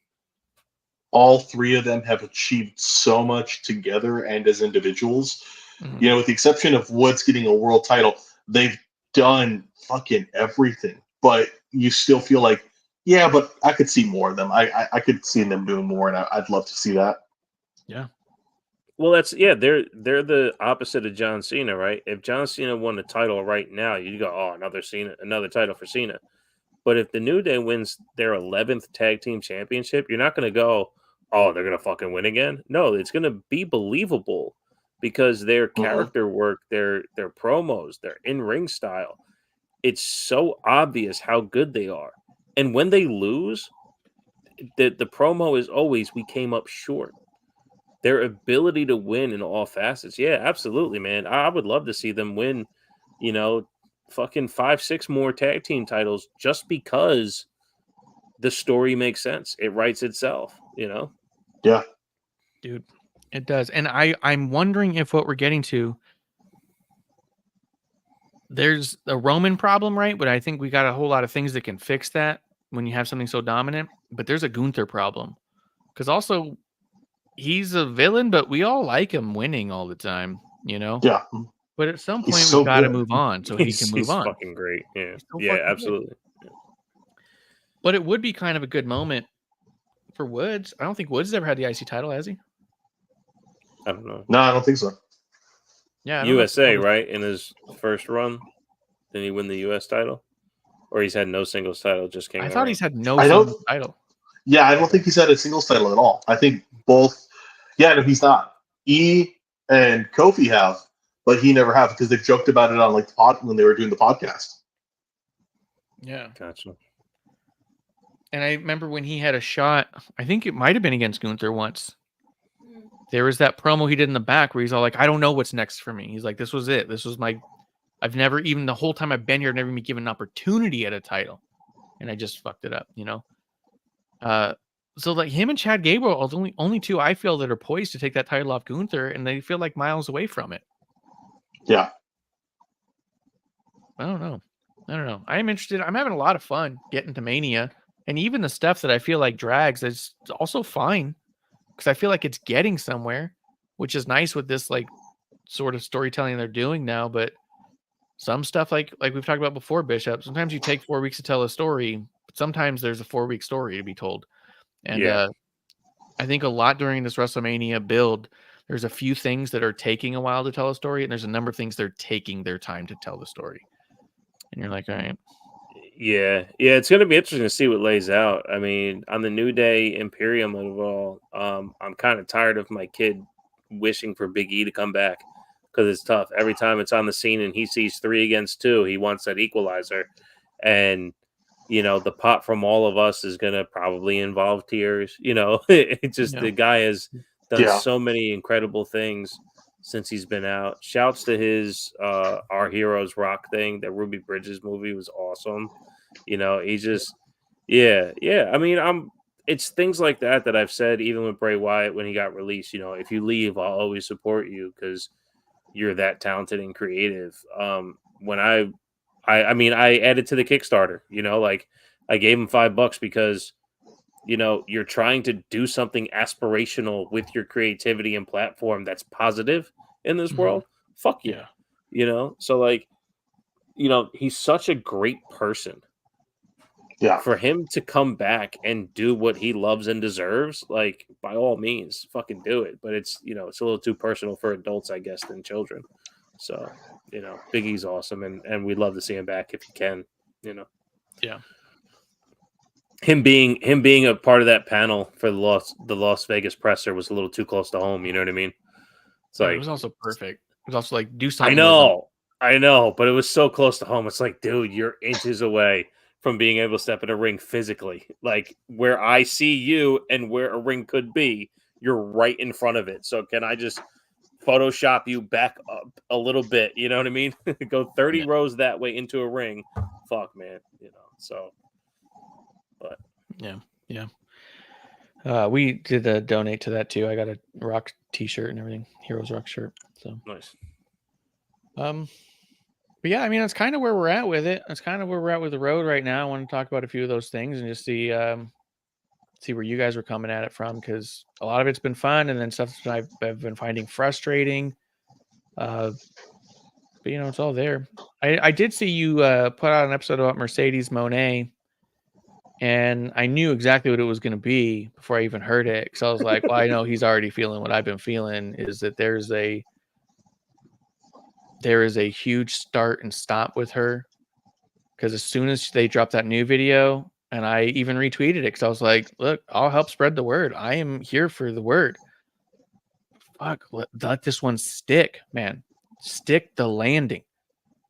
all three of them have achieved so much together and as individuals. With the exception of Woods getting a world title, they've done fucking everything. But you still feel like, yeah, but I could see more of them. I could see them doing more, and I'd love to see that. Yeah. Well, they're the opposite of John Cena, right? If John Cena won the title right now, you go, oh, another title for Cena. But if the New Day wins their 11th tag team championship, you're not going to go, oh, they're going to fucking win again. No, it's going to be believable because their character work, their promos, their in-ring style, it's so obvious how good they are. And when they lose, the promo is always, we came up short. Their ability to win in all facets. Yeah, absolutely, man. I would love to see them win, fucking 5-6 more tag team titles just because the story makes sense. It writes itself, Yeah. Dude, It does. And I'm wondering if what we're getting to, there's a Roman problem, right? But I think we got a whole lot of things that can fix that when you have something so dominant. But there's a Gunther problem. Because also, he's a villain, but we all like him winning all the time, you know? Yeah. But at some He's point, so we've got to good. move on so he can move He's on. fucking great. Yeah. He's so Yeah, fucking good. absolutely. But it would be kind of a good moment for Woods. I don't think Woods has ever had the IC title, has he? I don't know. No, I don't think so. Yeah, I don't know if USA, he was- right? In his first run, did he win the US title? Or he's had no singles title, just King I of the thought Ring? he's had no I don't- singles title. Yeah, I don't think he's had a singles title at all. I think both. Yeah, no, he's not. E and Kofi have, but he never have because they've joked about it on like the pod when they were doing the podcast. Yeah. Gotcha. And I remember when he had a shot, I think it might have been against Gunther once. There was that promo he did in the back where he's all like, I don't know what's next for me. He's like, this was it. This was I've never, even the whole time I've been here, I've never been given an opportunity at a title. And I just fucked it up, you know? So like him and Chad Gable are the only two I feel that are poised to take that title off Gunther, and they feel like miles away from it. Yeah. I don't know. I am interested. I'm having a lot of fun getting to Mania, and even the stuff that I feel like drags is also fine because I feel like it's getting somewhere, which is nice with this like sort of storytelling they're doing now. But some stuff like we've talked about before, Bishop. Sometimes you take 4 weeks to tell a story, but sometimes there's a 4-week story to be told. And I think a lot during this WrestleMania build, there's a few things that are taking a while to tell a story, and there's a number of things they're taking their time to tell the story. And you're like, all right. Yeah, it's going to be interesting to see what lays out. I mean, on the New Day Imperium of all, I'm kind of tired of my kid wishing for Big E to come back because it's tough. Every time it's on the scene and he sees 3 against 2, he wants that equalizer. And, you know, the pot from all of us is going to probably involve tears. You know, it just, the guy has done so many incredible things since he's been out. Shouts to his Our Heroes Rock thing. That Ruby Bridges movie was awesome. You know, he just I mean, it's things like that I've said even with Bray Wyatt when he got released. You know, if you leave, I'll always support you because you're that talented and creative. When I added to the Kickstarter, you know, like I gave him $5 because, you know, you're trying to do something aspirational with your creativity and platform that's positive in this world. Fuck yeah. You know, so like, you know, he's such a great person. Yeah. For him to come back and do what he loves and deserves, like, by all means, fucking do it. But it's, you know, it's a little too personal for adults, I guess, than children. So, you know, Big E's awesome, and we'd love to see him back if he can, you know. Yeah. Him being a part of that panel for the Las Vegas presser was a little too close to home, you know what I mean? It's like, it was also perfect. It was also like, do something. I know, but it was so close to home. It's like, dude, you're inches away from being able to step in a ring physically. Like, where I see you and where a ring could be, you're right in front of it. So can I just Photoshop you back up a little bit? You know what I mean? Go 30 rows that way into a ring. Fuck, man. You know, so. But we did donate to that too. I got a Rock t-shirt and everything, Heroes Rock shirt. So nice. But yeah, I mean, that's kind of where we're at with it. That's kind of where we're at with the road right now. I want to talk about a few of those things and just see where you guys are coming at it from, because a lot of it's been fun, and then stuff that I've been finding frustrating. But you know, it's all there. I did see you put out an episode about Mercedes Moné, and I knew exactly what it was going to be before I even heard it, because I was like, well, I know he's already feeling what I've been feeling, is that there is a huge start and stop with her, because as soon as they dropped that new video, and I even retweeted it because I was like, look, I'll help spread the word. I am here for the word. Fuck, let this one stick, man. Stick the landing.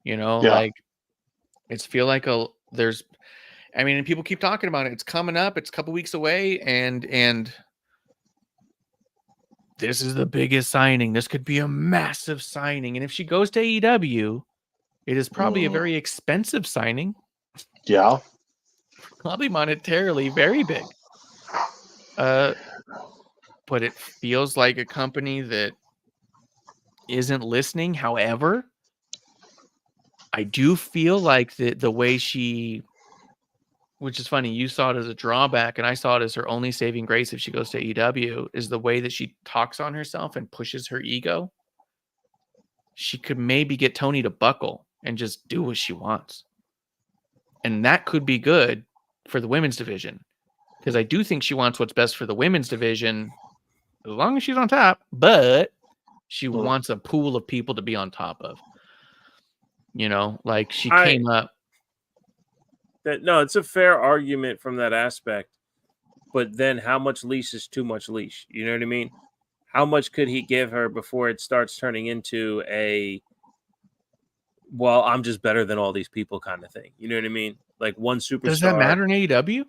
You know, like, it's feel like there's, I mean, and people keep talking about it. It's coming up. It's a couple weeks away, and this is the biggest signing. This could be a massive signing. And if she goes to AEW, it is probably a very expensive signing. Yeah. Probably monetarily very big. But but it feels like a company that isn't listening. However, I do feel like the way she, which is funny, you saw it as a drawback, and I saw it as her only saving grace if she goes to AEW, is the way that she talks on herself and pushes her ego. She could maybe get Tony to buckle and just do what she wants. And that could be good for the women's division, because I do think she wants what's best for the women's division as long as she's on top, but she wants a pool of people to be on top of. Like she came up. No, it's a fair argument from that aspect. But then how much leash is too much leash? You know what I mean? How much could he give her before it starts turning into well, I'm just better than all these people kind of thing? You know what I mean? Like one superstar. Does that matter in AEW?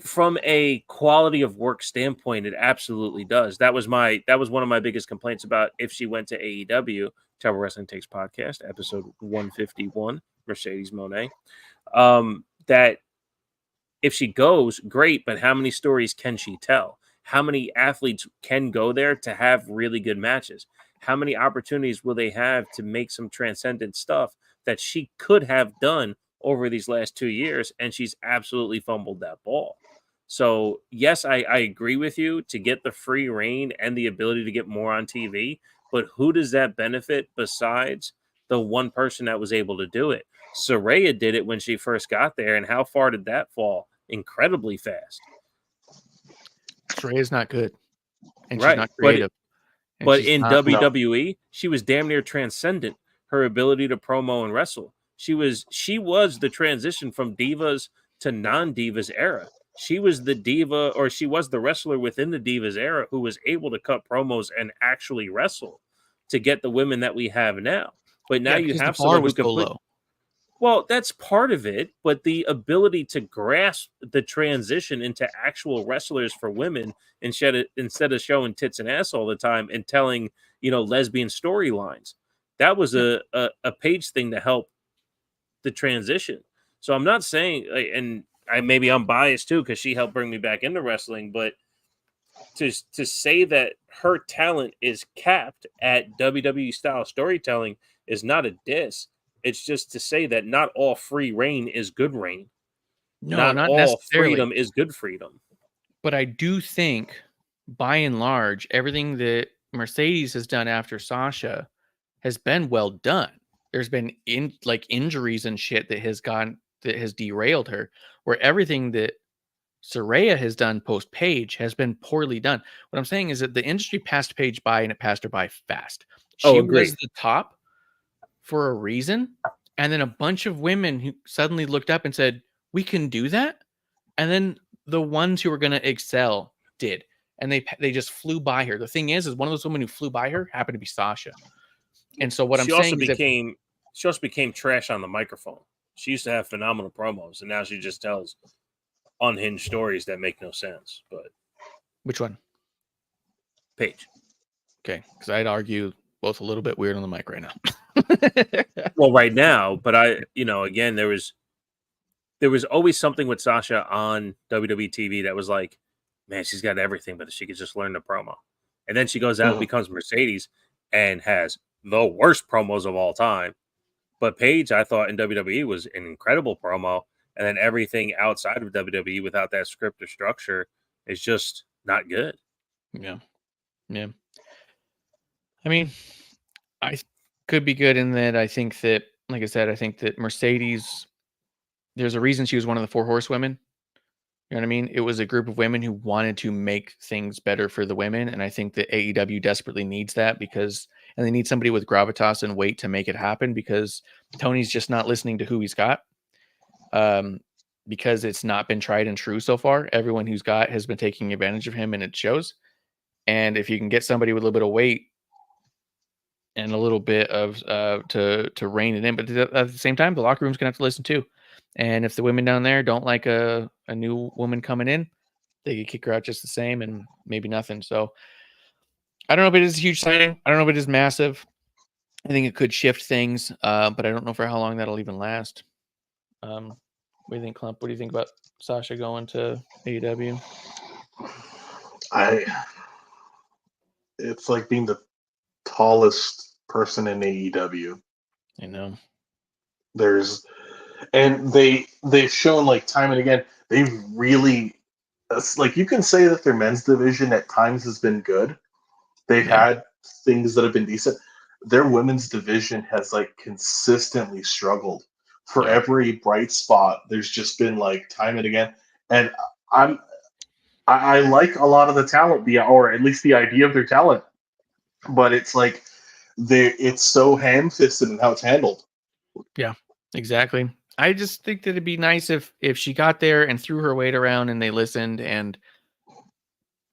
From a quality of work standpoint, it absolutely does. That was one of my biggest complaints about if she went to AEW. Terrible Wrestling Takes podcast, episode 151, Mercedes Monet. That if she goes, great, but how many stories can she tell? How many athletes can go there to have really good matches? How many opportunities will they have to make some transcendent stuff that she could have done over these last 2 years? And she's absolutely fumbled that ball. So yes, I agree with you to get the free reign and the ability to get more on TV, but who does that benefit besides the one person that was able to do it? Saraya did it when she first got there, and how far did that fall? Incredibly fast. Saraya's not good, and Right. she's not creative. But in WWE, she was damn near transcendent. Her ability to promo and wrestle. She was the transition from divas to non-divas era. She was the diva, or she was the wrestler within the divas era who was able to cut promos and actually wrestle to get the women that we have now. But now you have someone who can low. Well, that's part of it, but the ability to grasp the transition into actual wrestlers for women instead of showing tits and ass all the time and telling, lesbian storylines. That was a Paige thing to help the transition. So I'm not saying, and maybe I'm biased too because she helped bring me back into wrestling, but to say that her talent is capped at WWE style storytelling is not a diss. It's just to say that not all free reign is good reign. No, not all necessarily. freedom is good freedom. But I do think, by and large, everything that Mercedes has done after Sasha has been well done. There's been injuries and shit that has derailed her, where everything that Saraya has done post Paige has been poorly done. What I'm saying is that the industry passed Paige by, and it passed her by fast. She was the top for a reason, and then a bunch of women who suddenly looked up and said, we can do that, and then the ones who were going to excel did, and they just flew by her. The thing is one of those women who flew by her happened to be Sasha. And so she also became trash on the microphone. She used to have phenomenal promos, and now she just tells unhinged stories that make no sense. But which one? Paige. Okay, because I'd argue both a little bit weird on the mic right now. Well, right now, but again, there was always something with Sasha on WWE TV that was like, man, she's got everything, but she could just learn the promo. And then she goes out and becomes Mercedes and has the worst promos of all time. But Paige, I thought in WWE was an incredible promo. And then everything outside of WWE without that script or structure is just not good. Yeah. Yeah. I mean, I could be good in that. I think that, like I said, I think that Mercedes, there's a reason she was one of the 4 horsewomen. You know what I mean? It was a group of women who wanted to make things better for the women. And I think that AEW desperately needs that and they need somebody with gravitas and weight to make it happen, because Tony's just not listening to who he's got. Because it's not been tried and true so far. Everyone who's got has been taking advantage of him, and it shows. And if you can get somebody with a little bit of weight and a little bit of to rein it in, but at the same time, the locker room's gonna have to listen too. And if the women down there don't like a new woman coming in, they could kick her out just the same, and maybe nothing. So I don't know if it is a huge signing. I don't know if it is massive. I think it could shift things, but I don't know for how long that'll even last. What do you think, Clump? What do you think about Sasha going to AEW? it's like being the tallest person in AEW. I know. They've shown like time and again, they really, it's like, you can say that their men's division at times has been good. They've had things that have been decent. Their women's division has like consistently struggled. For every bright spot, there's just been like time and again. And I like a lot of the talent, or at least the idea of their talent, but it's like it's so ham-fisted in how it's handled. Yeah, exactly. I just think that it'd be nice if she got there and threw her weight around and they listened and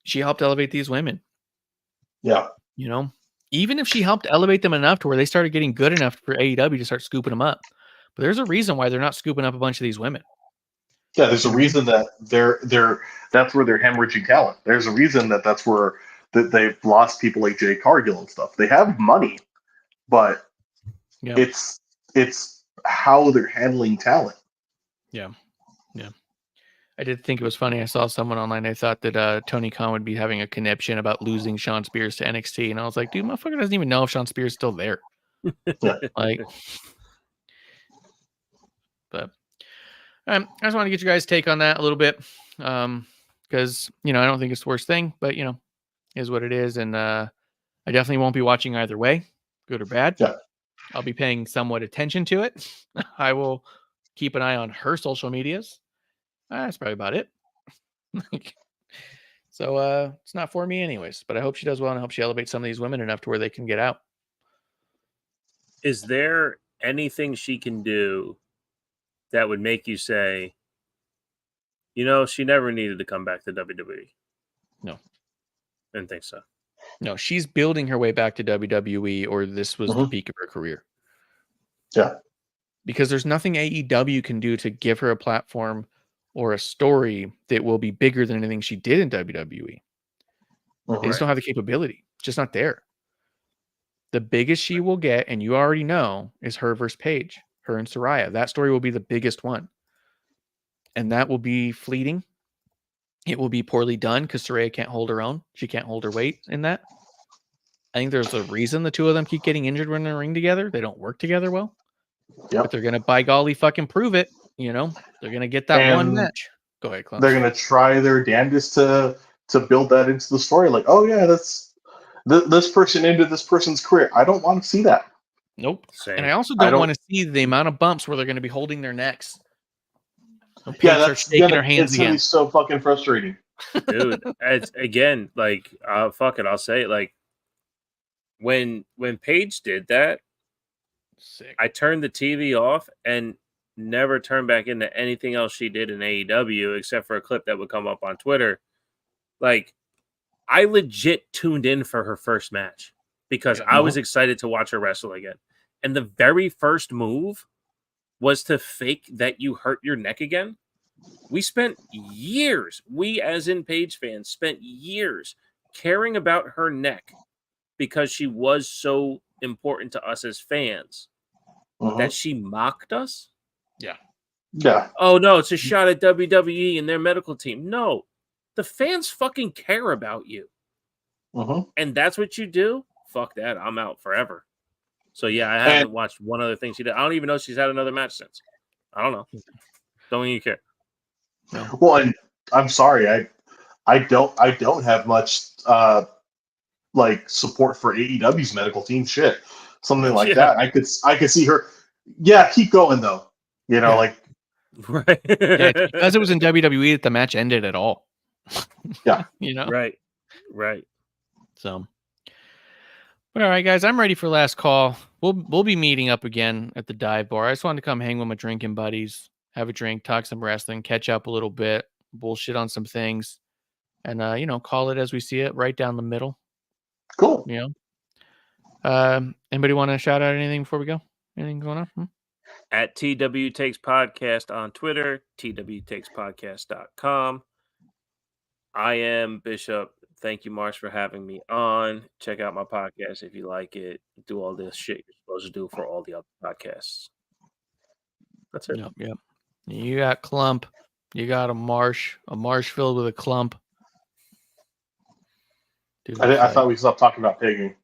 she helped elevate these women. Yeah. You know, even if she helped elevate them enough to where they started getting good enough for AEW to start scooping them up. But there's a reason why they're not scooping up a bunch of these women. Yeah, there's a reason that that's where they're hemorrhaging talent. There's a reason that's where that they've lost people like Jay Cargill and stuff. They have money, but it's how they're handling talent. Yeah. Yeah. I did think it was funny. I saw someone online. I thought that Tony Khan would be having a conniption about losing Sean Spears to NXT. And I was like, dude, motherfucker doesn't even know if Sean Spears is still there. Like, but I just want to get you guys' take on that a little bit. Because, I don't think it's the worst thing, but, is what it is. And I definitely won't be watching either way, good or bad. Yeah. I'll be paying somewhat attention to it. I will keep an eye on her social medias. That's probably about it. So it's not for me anyways, but I hope she does well and I hope she elevates some of these women enough to where they can get out. Is there anything she can do that would make you say, she never needed to come back to WWE? No. I didn't think so. No, she's building her way back to WWE, or this was the peak of her career. Yeah. Because there's nothing AEW can do to give her a platform or a story that will be bigger than anything she did in WWE. They just don't have the capability. It's just not there. The biggest she will get, and you already know, is her versus Paige, her and Saraya. That story will be the biggest one. And that will be fleeting. It will be poorly done because Saraya can't hold her own. She can't hold her weight in that. I think there's a reason the two of them keep getting injured when they're in the ring together. They don't work together well. Yep. But they're going to, by golly, fucking prove it. They're going to get that one match. Go ahead, Clem. They're going to try their damnedest to build that into the story. Like, oh yeah, that's this person ended this person's career. I don't want to see that. Nope. Same. And I also don't want to see the amount of bumps where they're going to be holding their necks. So that's shaking her hands again. It's so fucking frustrating. Dude, it's again, like, fuck it, I'll say it. Like, when Paige did that, sick. I turned the TV off and never turned back into anything else she did in AEW except for a clip that would come up on Twitter. Like, I legit tuned in for her first match because I was excited to watch her wrestle again. And the very first move was to fake that you hurt your neck again. We spent years, we as in Paige fans, spent years caring about her neck because she was so important to us as fans that she mocked us. Yeah. Yeah. Oh, no, it's a shot at WWE and their medical team. No, the fans fucking care about you. And that's what you do? Fuck that. I'm out forever. So, yeah, I haven't watched one other thing she did. I don't even know if she's had another match since. I don't know. Don't even care. No. Well, and I'm sorry, I don't have much like support for AEW's medical team. Shit, something like that. I could see her. Yeah, keep going though. Like right. Because it was in WWE that the match ended at all. Yeah. Right. So, but all right, guys, I'm ready for last call. We'll be meeting up again at the dive bar. I just wanted to come hang with my drinking buddies, have a drink, talk some wrestling, catch up a little bit, bullshit on some things, and call it as we see it, right down the middle. Cool. Anybody want to shout out anything before we go? Anything going on? At TW Takes Podcast on Twitter, twtakes.podcast.com. I am Bishop. Thank you, Marsh, for having me on. Check out my podcast if you like it. Do all this shit you're supposed to do for all the other podcasts. That's it. Yep. You got Clump. You got a marsh filled with a clump. Dude, I thought we stopped talking about pigging.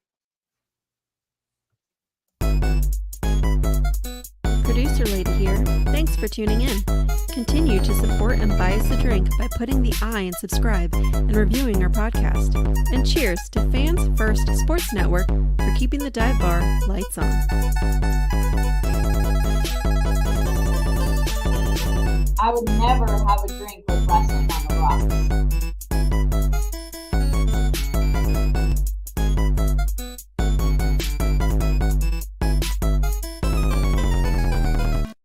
Producer Lady here. Thanks for tuning in. Continue to support and buy us a drink by putting the I in subscribe and reviewing our podcast. And cheers to Fans First Sports Network for keeping the dive bar lights on. I would never have a drink with wrestling on the rocks.